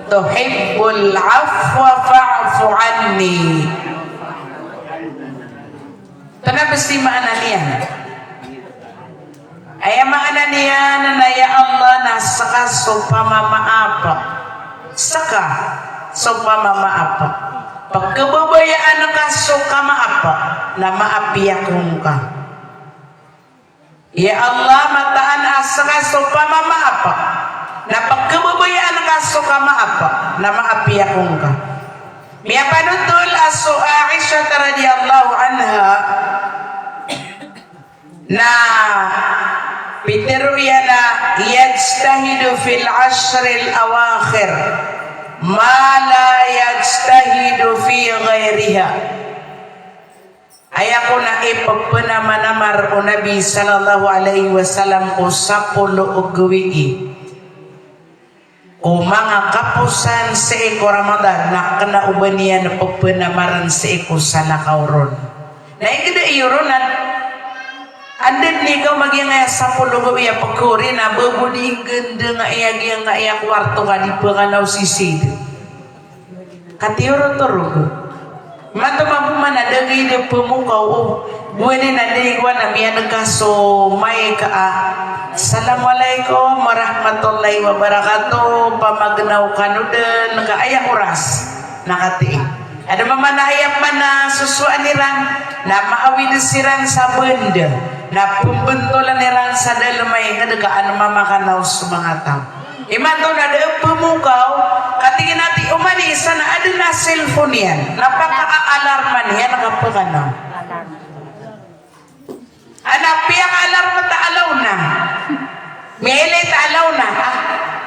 tuhibbul afwa fa'fu anni. Kenapa sih makna niya? Ay makna niya na ya Allah nasaka supama maapa. Saka supama maapa. Pagkababayaan ka suka maapa na maapiyak ka. Ya Allah mataan asaka supama maapa na pagkababayaan ka suka maapa na maapiyak ka. Miya panutul aso Aisyah radhiyallahu anha na pitiru yana yajtahidu fil ashril awakhir ma la yajtahidu fi ghairiha. Ayako na ipapanamar o Nabi sallallahu alaihi wasallam o sapulo o gawi o mga kapusan sa iko Ramadan na kanauban niya na pagpanamaran sa iko sa nakauron. Na ikida iuronan Anden ni kau magi nga sa pulugo iya pagkuri na babudi ganda nga iya giang nga iya kwarto nga di paganaw sisid. Katiuro turug. Mato mapumana dagay de pemukaw o buwene na digwa na miya nagkaso may ka. Assalamualaikum warahmatullahi wabarakatuh. Pamagnaw kanudan nga iya oras nakati. Ada mamanayap man na susuan niran na maawid siran sa benda na pembentulan niran sa dalamay nga dagaan mamakanaw sa mga tao. Imanto na da pemukaw katingin natin umani isa na ada na cellphone yan napaka-alarman yan nakapaganaw. Anak piyang alarm taalaw na Mele taalaw na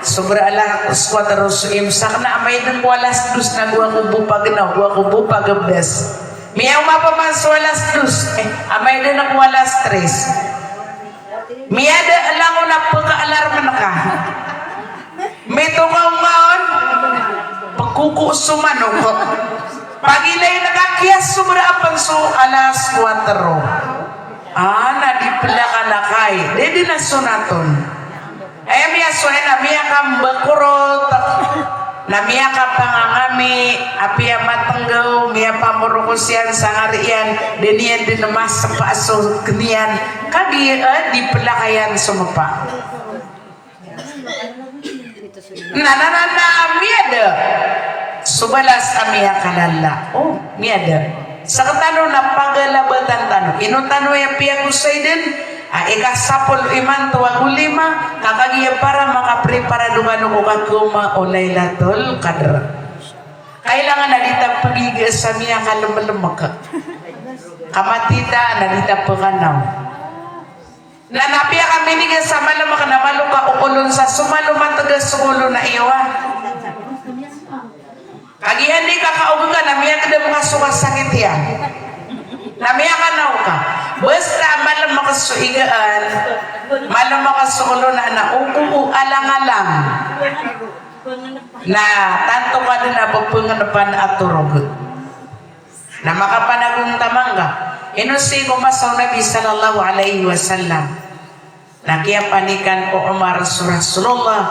sobra ala squadro imsak na may nang walas dus na gua kubu pagnaw gua kubu pagabdas miyaw mapaman sa walas dus amay din ang walas tres miyada alang na pagka-alarm na ka may tungaw ngaon pagkuku sumano pagilay nakakiyas sobra apang so alas 4 na dipila ka na kay dede na sunaton miya suhay na miya kang bakurot na miya ka pangangami apiya matanggaw miya pamurukosyan sa ngariyan diniyan din naman sa paaso kaniyan kagi di pelakayan sumapa nananana miya da subalas miya kalala miya da sa katano na pagalabatan tano inutano yung piya kusay din ikasapol iman tuwag ulima kakagiya para makaprepara dugan ko kaguma o Laylatul Qadr kailangan na dita pagiga sa miya kalumalumak kamatita na dita paganaw na napiya kami niga sa malamak na maluka ukulon sa sumaluman taga sukulo na iwa kagihan di kakauga na miya kada mga sumasakit yan namiya ka na ka basta malam makasuigaan malam makasulo na uku alang-alang na tanto ka din na pagpanganapan at turog na makapanagong tamangga inusi ko masaw Nabi sallallahu alaihi wasallam nakiyapanikan ko Umar Rasulullah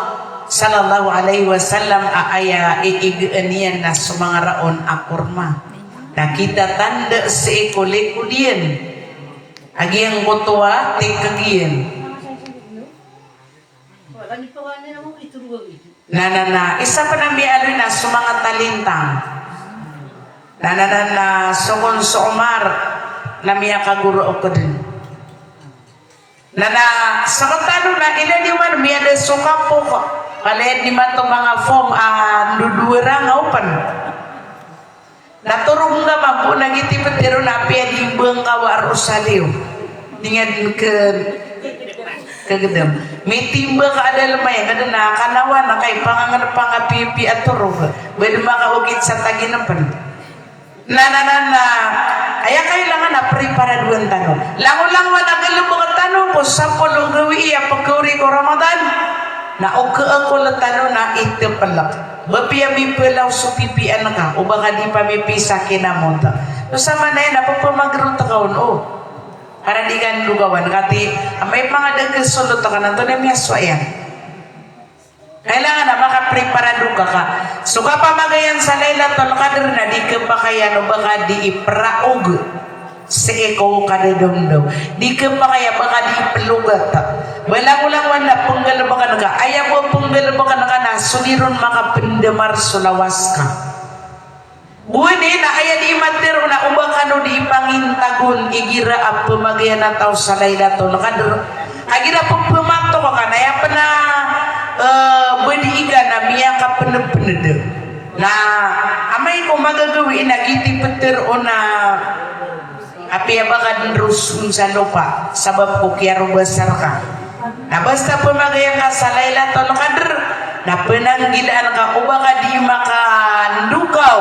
sallallahu alaihi wasallam aaya iigaan na sumangaraon akurma nakita tanda sa ikulikulien agi ang kutuwa tingkagian na isa pa nang bialo na sa mga talintang na sukon sa Umar na miya kaguro ko din na sa katano na ilaniwan miya de suka po ko kalahit ni man itong mga form duduwira nga upan naturong nga mabu nagitipit pero napiya dimbang kawa Rosalio dengan kagedam may timba ka ada lemay kada na kanawan na kay pangangan pangapipi at turog pwede makaugit sa taginapan na aya kailangan na prepara duwan tanong lango-lango nagalubang tanong ko sa pulong gawi iya pagkuri ko Ramadan na ako tanong na ito palak bapiya mipelaw so pipian ka o baka di pa mipisa kinamota no sama na yun napapamagrot kaon para di kan lugawan kati may mga dagkasulot ka na ito na miya swayan kailangan na makaprepara duka ka so kapamagayan sa Laylatul Qadr na di ka pa kaya no baka di ipraog sa ikaw kadadong di ka pa kaya baka di ipelugat walang wala panggalabaka naga ayaw mo panggalabaka naga na suliron makapindamar sulawas ka buwede na ayaw di matero na ubakano di pangintagon igira ang pumagayan na tao sa Laylatul Qadr agira pag pumanto ka na yan pa na buwede iga na miya ka panapinad na amay ko magagawin na gitipater o na apiya baka rusun sa lupa sabab ko kiyaro basar ka na basta pumagaya ka sa Laylatul Qadr na penanggilaan ka o baka di makandukaw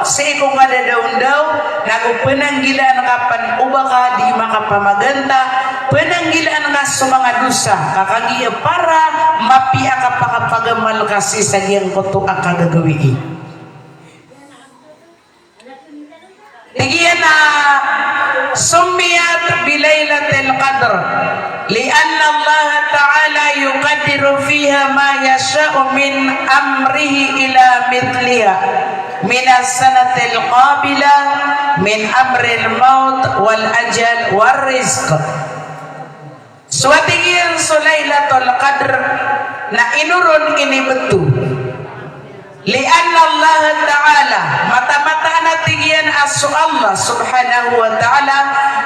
sa ikong kadadaw-daw na kung penanggilaan ka pan o baka di makapamaganda penanggilaan ka sa mga dusa kakagiya para mapia ka pakapagamal kasi sa giyang kuto ang kagagawiin Tigiyan na سميت بليلة القدر لأن الله تعالى يقدر فيها ما يشاء من أمره إلى مثلها من السنة القابلة من أمر الموت والأجل والرزق. Suatingin Sulailatul Qadr na inurun ini betul. Lianna Allah Ta'ala mata-mata natinggian asu Allah Subhanahu wa Ta'ala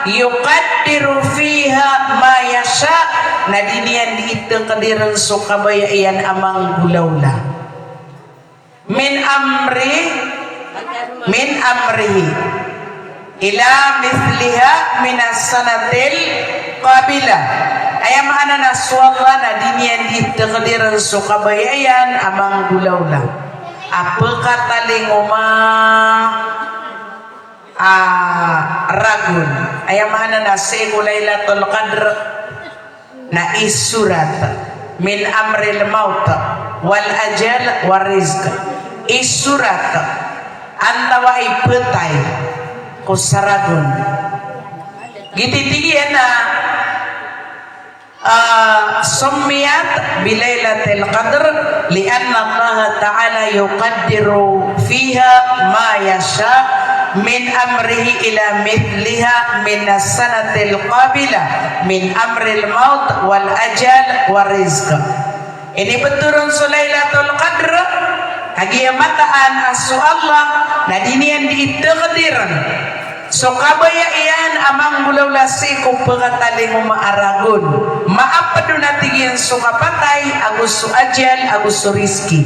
yuqaddiru fiha ma yasha na dinian diitakdiran sukabayan amang gulaula min amrihi ila misliha minas sanatil qabilah ayam ana naswalla na dinian diitakdiran sukabayan amang gulaula. Apa kata lingoma ragun ayam mana nasi Lailatul Qadr na isurat min amril maut wal ajal war rizq isurat antawa ipetai ko saragun gititigian na summiyat bilailatul qadr lianna Allah ta'ala yuqaddiru fiha ma yasha min amrihi ila mithliha min as-sanatil qabilah min amril maut wal ajal war rizq. Ini beturun Lailatul Qadr kagiamataan asu Allah na dinian diitakdiran so kabaya iyan amang bulawla siku pagataling maaragon maap padunatigin so kapatay agusto ajal agusto riski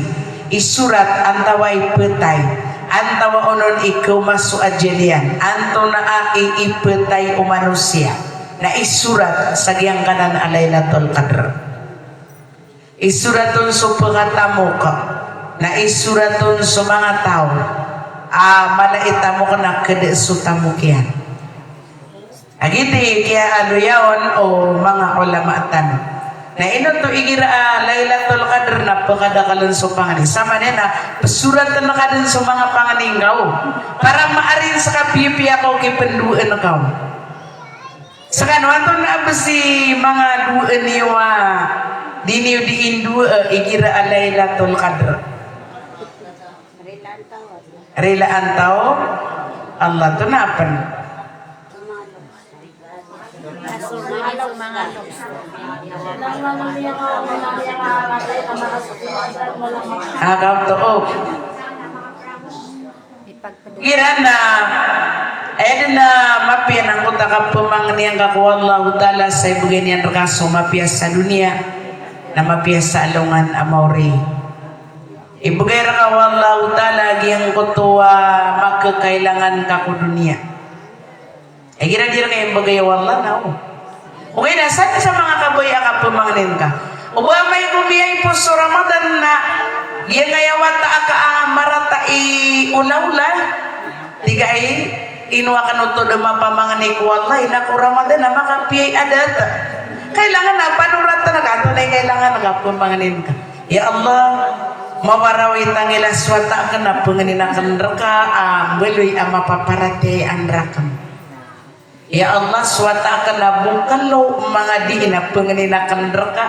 isurat antaway petay antawa onon ikaw masu ajalian anto na ipetay o manusia na isurat sa giyang kanan Lailatul Qadr isuratun so pagatamu ka na isuratun so mga tao malaita mo ka na kadesutamu kiyan. Agiti kaya aluyaon o mga ulamatan. Na ino to igira Lailatul Qadr na pagkadakalan sa panganin. Sama na pasurat na kadun sa mga panganingaw. Para maarin sa kapipi ako kipenduan ka. Sa kanwato na ba si mga duan niwa diniw diin dua igira Lailatul Qadr. Relaan tao Allah tu napan agam to kira na na mapian ang utak pemangnian kaku Allah Ta'ala sa ibugin yan rekaso mapias sa dunia na mapias sa alungan amauri ibugay ra wallahu ta'ala giyang kutuwa magkakailangan ka ko dunia. Ay gira-gira kayong bagay wallah na o. Okay na, saan sa mga kabaya ka pumangnin ka? Uba may bumiyay po sa Ramadan na giyang ngayawata ka marata ulaula. Tiga inuwa ka nuto na mapamangani ko wallah inaku Ramadan na makapiyay adat. Kailangan na panurata na ka. Ito na kailangan na pumangnin ka. Ya Allah, mawarawit ang ilaswata ka na panginakan raka beloy ang mapaparate ang rakam. Ya Allah, swata ka na bukalo mga di na panginakan raka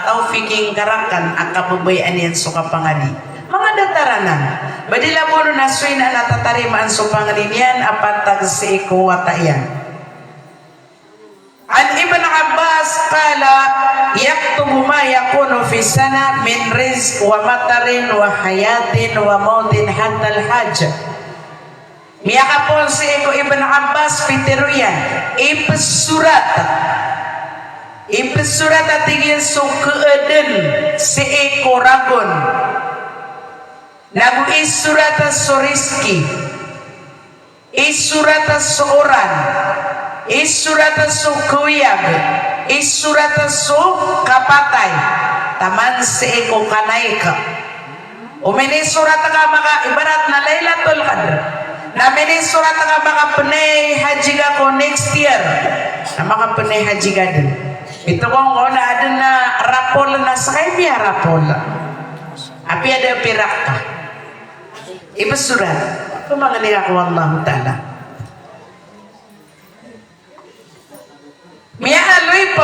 taufiking karakan ang kababayaan yan so kapangani. Mga dataranan, badila mo na suy na natatarimaan so panganin yan apatag si iko watayan. An Ibn Abbas kala yaktubu ma yakunu fi sana min rizq wa matarin wa hayatin wa mautin hatta al-hajj. Miyakapon si iko Ibn Abbas pitiruyan ipsurat atigin so keeden si iko ragon nagu isurat so rizki isurat so oran isurat so kuyag isurat so kapatay taman si iko kanay ka umini surat ka maka ibarat na Lailatul Qadr na mini surat ka maka penay haji ka ko next year na maka penay haji ka din ito kong na ada na rapol na sakay biya rapol api ada pirak ka iba surat kumangani ako Allah Ta'ala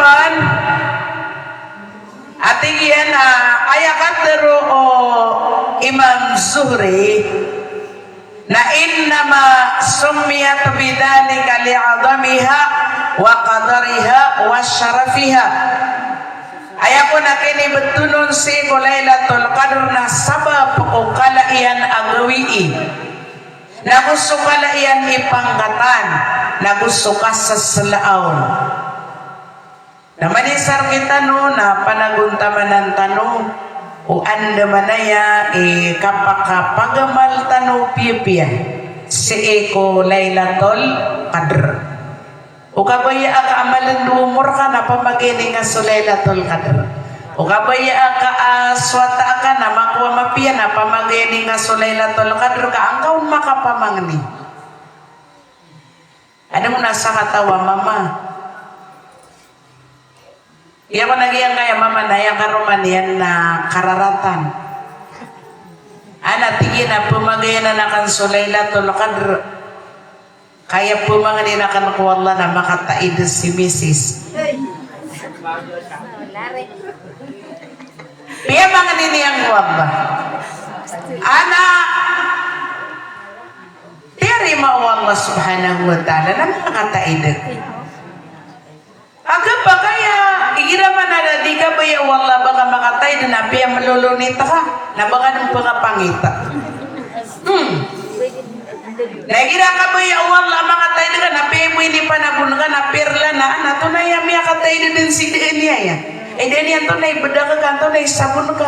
roon atigyan na ayakatero o Imam Zuhri na innama summiyat bidhalika li'azamiha wa qadariha wa syarafiha. Ayapo na kini betunon si Lailatul Qadr na sabab o kalaian agawi na gusto kalaian ipanggatan na gusto ka sa salaon. Namanisar kita no na panaguntaman ng tanong o anda manaya kapakapagamal tanong piya si Eko Lailatul Qadr. O kabaya ka amalan lumur ka na pamagini nga sa Lailatul Qadr. O kabaya ka swata ka na makuha mapiya na pamagini nga sa Lailatul Qadr ka ang kaun makapamangni. Ano mo nasa katawa, mama? Iya ko nagyang kaya mama na yung karumanian na kararatan. Ana tingin na pumagay na nakan sa Lailatul Qadr. Kaya pumangani nakan ko Allah na makataid si Mrs. Piya mangani niyang waba. Ana terima Allah subhanahu wa ta'ala na makataid. Aga ba kaya igiraman na di ka ba ya wala baka makatay na napi ang malulunita ka na baka ng pangapangita. Nagira ka ba ya wala makatay na ka napi mo hindi pa nabun ka na perla na nato na yung makatay na din si niya ya. Den yan to na ibeda ka kanto na isabon ka.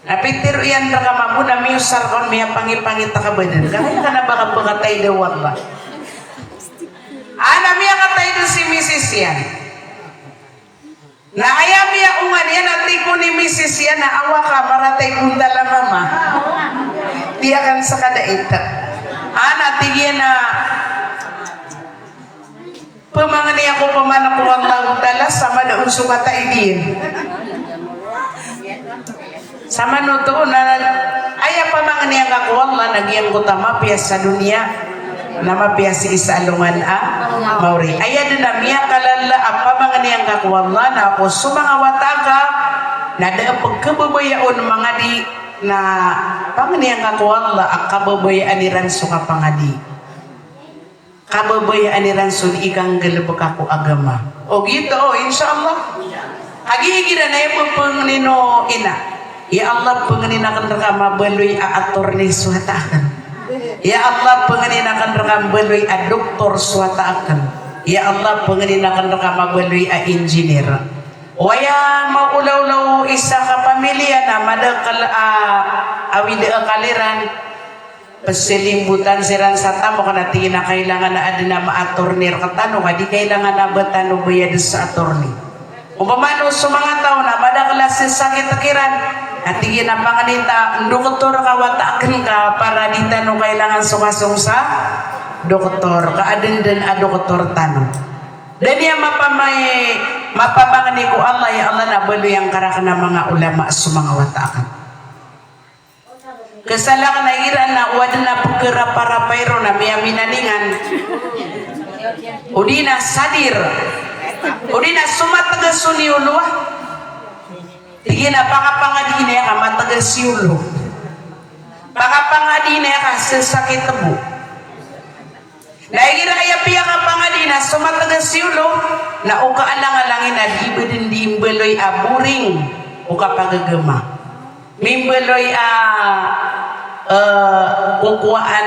Napitir yan na ka mabun na may usar kon may pangipangita ka ba din. Kaya ka na baka pangatay na wala. Ana miya katay do si Mrs. yan. Na aya miya ungan yan at ko ni Mrs. yan na awa ka maratay kung dala mama. Di akan sa kadaita. Ana tigyan na pamangani ako pamanak ko ang dala sama daun sukata idin. Sama nuto na aya pamangani ang ako Allah nagyang ko tama sa dunia. Nama biasa isalungan mauri ayat na miya kalala apa mga niyang kakwala na ako sumangawata ka na da pagkababayaon mga di na panganiyang kakwala ang kababayaan niran suka pangadi kababayaan niran sun ikang galabag ako agama o gitu insyaallah hagigira na yung panganino ina ya Allah panganinakan rekama baloy aator ni suhatakan. Ya Allah pengeninakan rekam beloy a doktor suata akan. Ya Allah pengeninakan rekam beloy a engineer. Waya mau ulau-ulau isa ka pamilya na madakal awide kaliran peselimbutan siran satamo kana tingin na kailangan na adina maatornir katano di kailangan na batano bayad sa attorney. Umpamano sa mga tao na madakal sakit takiran at tingin na panganita, doktor kawatakan ka para di tanong kailangan sumasong sa doktor. Kaadin din a doktor tanong. Dan yang mapamangani ko Allah, ya Allah na balo yung karak na mga ulama sa mga watakan. Kasalang na iran na wad na pagkara-para-payro na miya minaningan. Udi na sadir. Udi na sumataga suniulwa. Tingin na pakapangadi na ka matagal siyulo. Pakapangadi na ka sasakit tabo. Dahil raya piya ka pangadi na sumatagal siyulo na uka alang-alangin na di ba din di imbeloy buring uka pagagama. Mimbeloy kukuhaan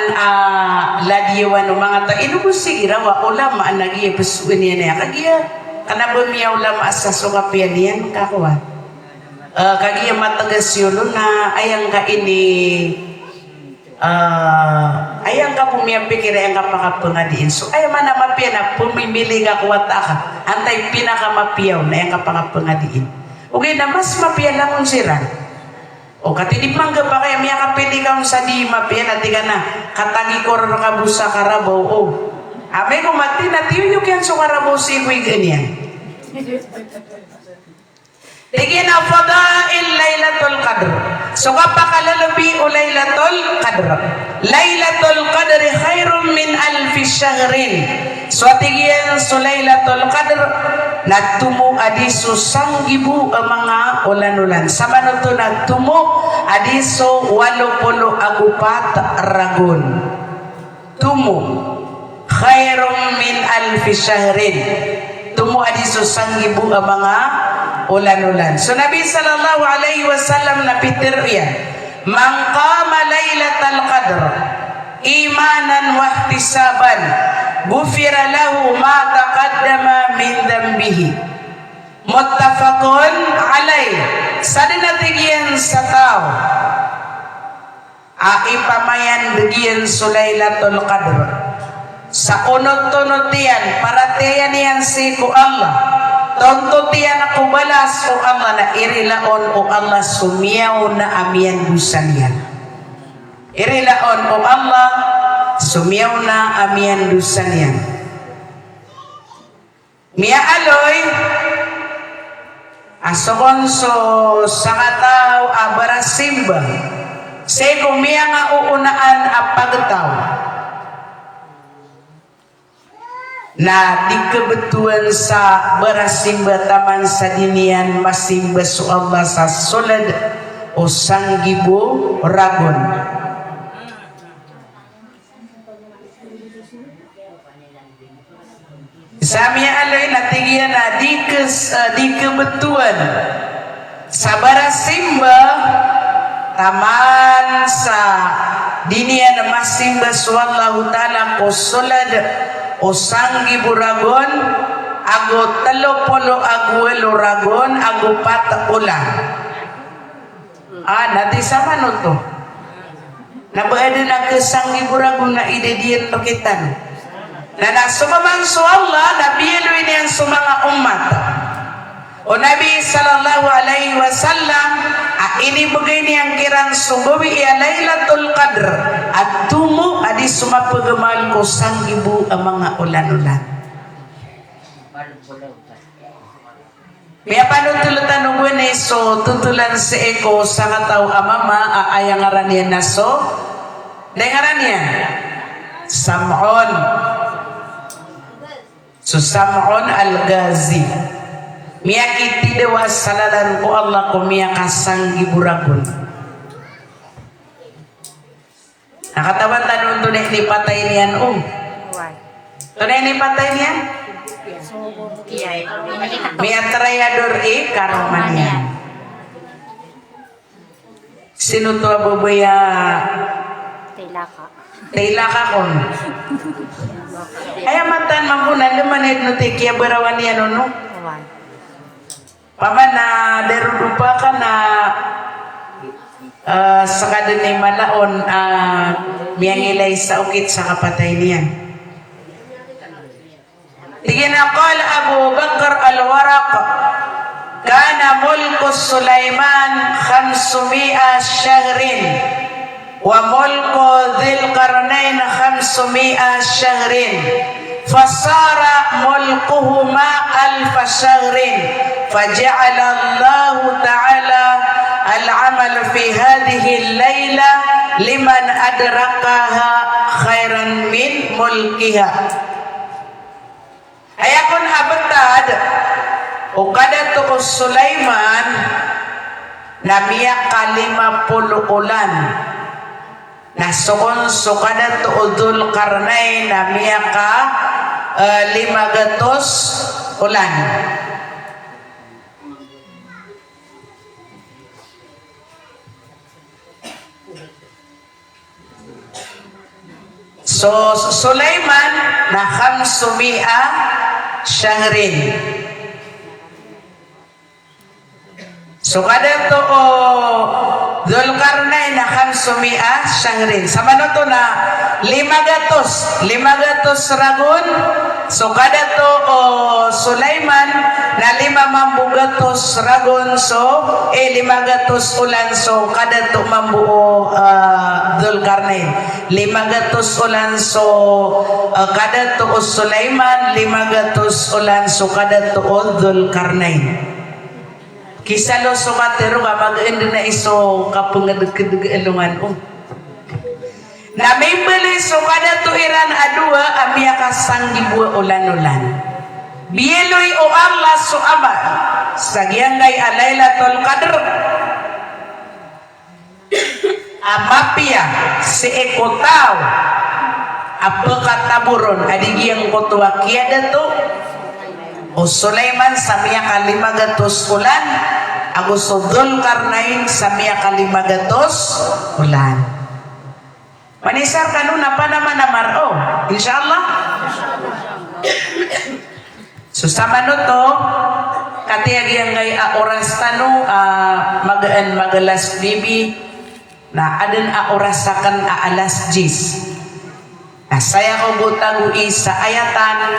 ladiyawan ng mga ta. Inubo sigira wa ulama nagiya pasuin niya na kagiya. Kana ba miya ulama sa sukapian niyan kakuha. Kagiya matagas yun na ayang ka ini ayang ka pumiya pikir ayang ka pakapangadiin so ay man na mapia na pumimili ka kuwata ka antay pinakamapiyaw na ayang ka pakapangadiin okay na mas mapia lang ang siran o katinipang ka ba kaya miya kapili ka sa di mapia na tiga na katagi koror ka busa karabaw o amay ko mati na tiyuyuk yan so karabaw si kuy ganyan. Tingin na fadail Lailatul Qadr. So kapakalalabi o Lailatul Qadr. Lailatul Qadr khairum min alfi syahrin. So tingin so Lailatul Qadr nagtumo adiso sanggibu ang mga ulan-ulan. Sama to nagtumo adiso 80 agupat ragon. Tumo khairum min alfi syahrin. Tumo adiso sanggibu ang mga ulan-ulan. So Nabi sallallahu alaihi wasallam napitir yan. Man qama lailatal qadr imanan wa ihtisaban ghufira lahu ma taqaddama min dhanbihi. Muttafaqun alaih. Sadana tigian sa tao ipamayan digian Sulailatul Qadr sa unod-tunod tiyan para tiyan niyan si ku Allah tonto tiyan ako balas o Allah na irilaon o Allah sumiyaw na amiyan dusan yan. Irilaon o Allah sumiyaw na amiyan dusan yan. Miya aloy asokonso sa kataw abarasimba say kumiya nga uunaan apagtaw na di kebetulan sa berasimba taman sa dinian masimba su Allah sa solad o sanggibo ragon. Sami alay natigyan na di kebetulan sa berasimba taman sa dinian masimba su Allah ta'ala ko solad o sanggi buragon ago 30 aguelo ragon ago 4 ulang. Nanti sama no to nabaada na kesanggi buragon na idediyan pakitan na nasumamang su Allah nabiyeloy niyan sa mga umat o Nabi sallallahu alaihi wasallam inibigay niyang kirang subawi iya Lailatul Qadr at tumo adi sumapagamal ko sanggibu ang mga ulan-ulan. Miya panutulutan ng so tutulan si Eko sa kataw amama aayang ngaran niya na so ngaran niya Sam'on. So Sam'on al-Ghazi miya kiti dewa saladan ko Allah ko miya kasanggi buragon. Nakatawan tanong tunay ni patay niyan tunay ni patay niyan miya trayador karuman niyan. Sino to abubaya Taylaka kon ay amatan mampunan lumanit no tikiya berawan niyan no paman na derudupa ka na sakadun ni malaon miyangilay sa ukit sa kapatay niyan. Tigin akal Abu Bakar al-Waraq kana mulku Sulaiman 500 syahrin wa mulku Dzil Qarnain 500 syahrin fasara mulkuhuma alfa syahrin فجعل الله تعالى العمل في هذه الليلة لمن أدركها خيرا من ملكها. Ayakun abatad ukadatu Sulaiman namiya kalima pululan nasukon sukadatu Dzul Qarnain namiya ka 500 ulan. So Sulaiman na 500 syahrin. So kada to Dzulkarnain na 500 syahrin. Sama no to na 500 ragon. So kada to Sulaiman na 500 ragon. So 500 ulan. So kada to mambuo Dzulkarnain 500 ulan. So kada to Sulaiman 500 ulan. So kada to Dzulkarnain. Kisalo sumatero nga mag-endo na iso kapangad-kadug elungan na may bali so kada tuiran adua amya kasang gibua ulan-ulan Bieloy o Allah su'aba sagyangay Lailatul Qadr amapia si ekotaw apakataburon adigiyang kutuwa kiyada to o Sulaiman samia kalimagatos ulan agus Dzulkarnain samia kalimagatos ulan manisar kanuna pa naman namaro insyaallah. Susama no to katiyagi ang gay oras tano magaan magalas bibi na adan oras sakan alas 10 saya ko butago isa ayatan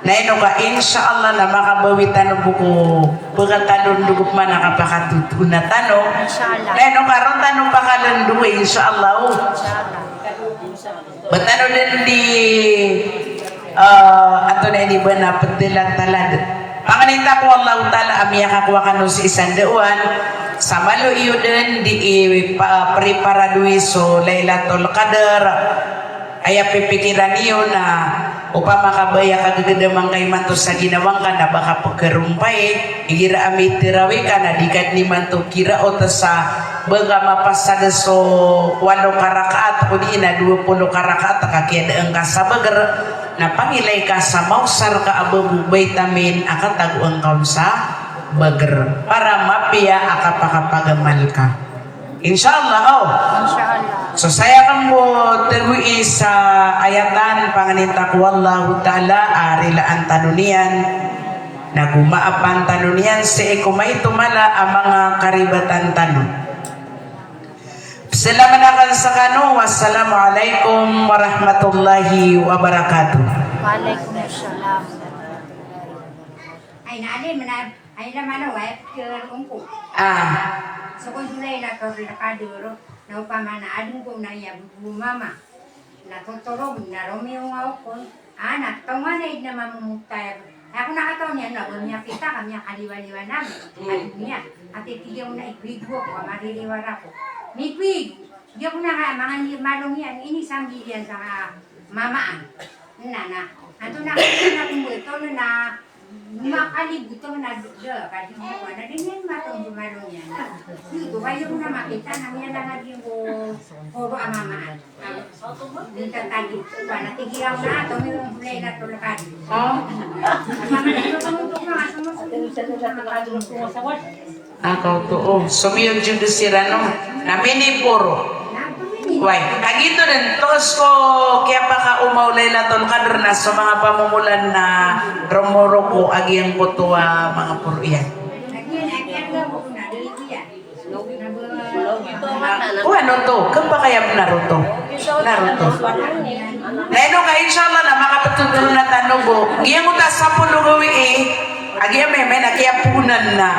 na ino ka insyaallah na makabawitan buko pagkatalon dugup man nakapakatutuna tano na ino karon tano pakalanduwe insyaallah batano din di ato na ini ba na pagdilat talad panganita ko Allah ta'ala amiya kakuha ka no si isang dauan sa malo iyo din di preparaduwi so Lailatul Qadr ay pipikiran iyo na upama makabaya kagagandamang kay manto sa ginawang ka na baka pagkarumpay igira ami tirawi ka na dikat ni manto kira o sa baga mapasada so 8 karakaat o di na 20 karakaat kakiyada ang kasabagar na pangilay ka sa mausar ka ababu vitamin akatago ang kaun sa bagar para mapiya akapakapagamal ka insyaallah so saya kang mo terwi sa ayatan panganita ko wallahu ta'ala arilaan tanunian nagumaapan tanunian si kumay tumala ang mga karibatan tanong. Salamat akan sa kano. Wassalamualaikum warahmatullahi wabarakatuh. Waalaikumsalam. Ay naali ay naman away kungko. So kung sulay na kaduro na upama na adun ko na iya bumama. Natutulog na Romeo nga ako. Anak, tawanay na mamumutay. Ako nakataon niya na kung niya kita kami kaliwa-liwa namin. Adun niya. At itigyaw na ikwigo ko, mariliwar ako. Mikwig, di ako na mga malong yan, inisang yan sa mamaan. Nana, ato na kung ito na makalibot na kasi mo na din yan matong dumalong yan. Dito kayo na makita na yan lang naging puro ang mamaan. Dito tagi, natigilaw na ito, may hulay na tulakan. Akaw to sumiyog jud sirano namini puro why agito din tos ko kaya pa ka umaw Lailatul Qadr na sa mga pamumulan na romoro ko agi ang kutuwa mga puro yan ano to kung pa kaya Naruto Leno ka inshallah na makapatutunan na tanugo giyan mo ta sa pulugawi agi may nakiyapunan na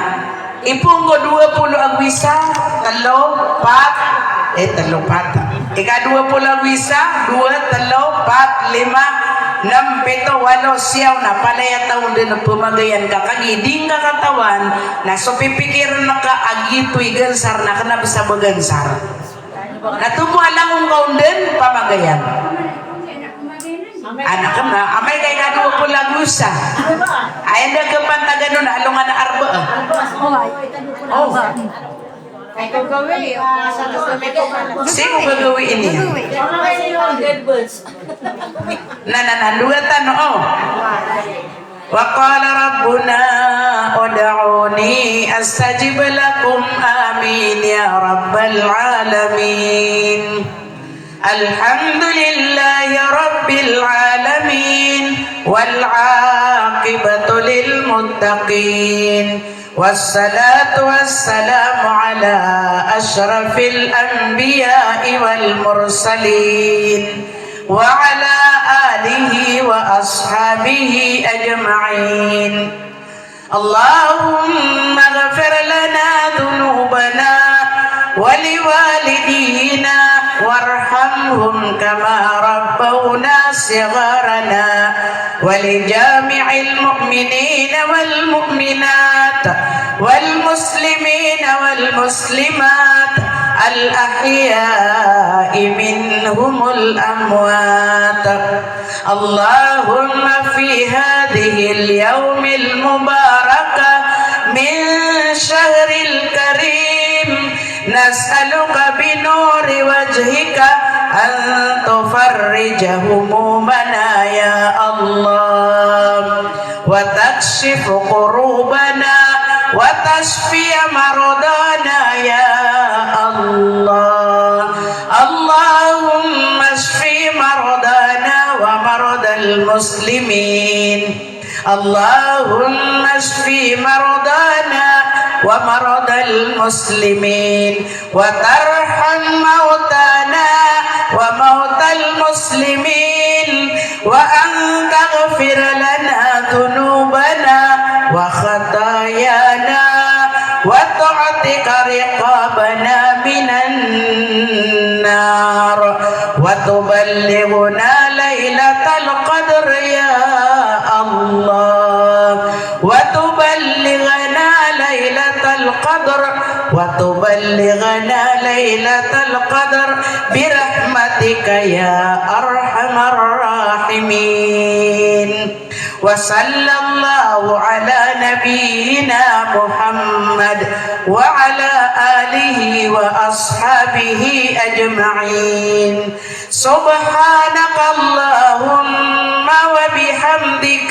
Ipunggo 20 ang wisa, 3, 4, 3, 4. Ika 20 ang wisa, 2, 3, 4, 5, 6, 7, 8, siyaw na palaya taon din ang pumagayan ka. Kagiding ka katawan, na so pipikiran na ka agito'y gansar na ka na sa bagansar. Natumuha lang kong kaon din, pamagayan. Anak ka na, amay kay kaduwa po lang usa. Ay, nagkapanta gano'n na, alungan na arba. Ay, gagawin. Sino gagawin niya? Nananandugatan, وقال ربنا ادعوني استجب لكم آمين يا رب العالمين الحمد لله رب العالمين والعاقبة للمتقين والصلاة والسلام على أشرف الأنبياء والمرسلين وعلى آله وأصحابه أجمعين اللهم اغفر لنا ذنوبنا ولوالدينا وارحمهم كما ربونا صغارنا ولجامع المؤمنين والمؤمنات والمسلمين والمسلمات الأحياء منهم الأموات اللهم في هذه اليوم المبارك من شهر الكريم نسألك بنور وجهك أن تفرج همومنا يا الله وتكشف كروبنا وتشفي مرضانا يا الله اللهم اشف مرضانا ومرضى المسلمين اللهم اشف مرضانا ومرضى المسلمين وترحم موتانا وموتى المسلمين وأن تغفر لنا ذنوبنا وخطايانا وتعتق رقابنا من النار وتبلغنا ليلة القدر يا الله وتبلغنا ليلة القدر وتبلغنا ليلة القدر برحمتك يا أرحم الراحمين وصلى الله على نبينا محمد وعلى آله وأصحابه أجمعين سبحانك اللهم وبحمدك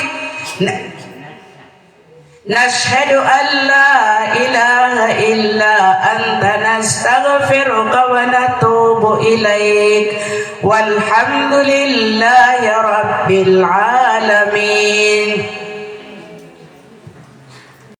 نشهد أن لا إله إلا أنت نستغفرك ونتوب إليك والحمد لله رب العالمين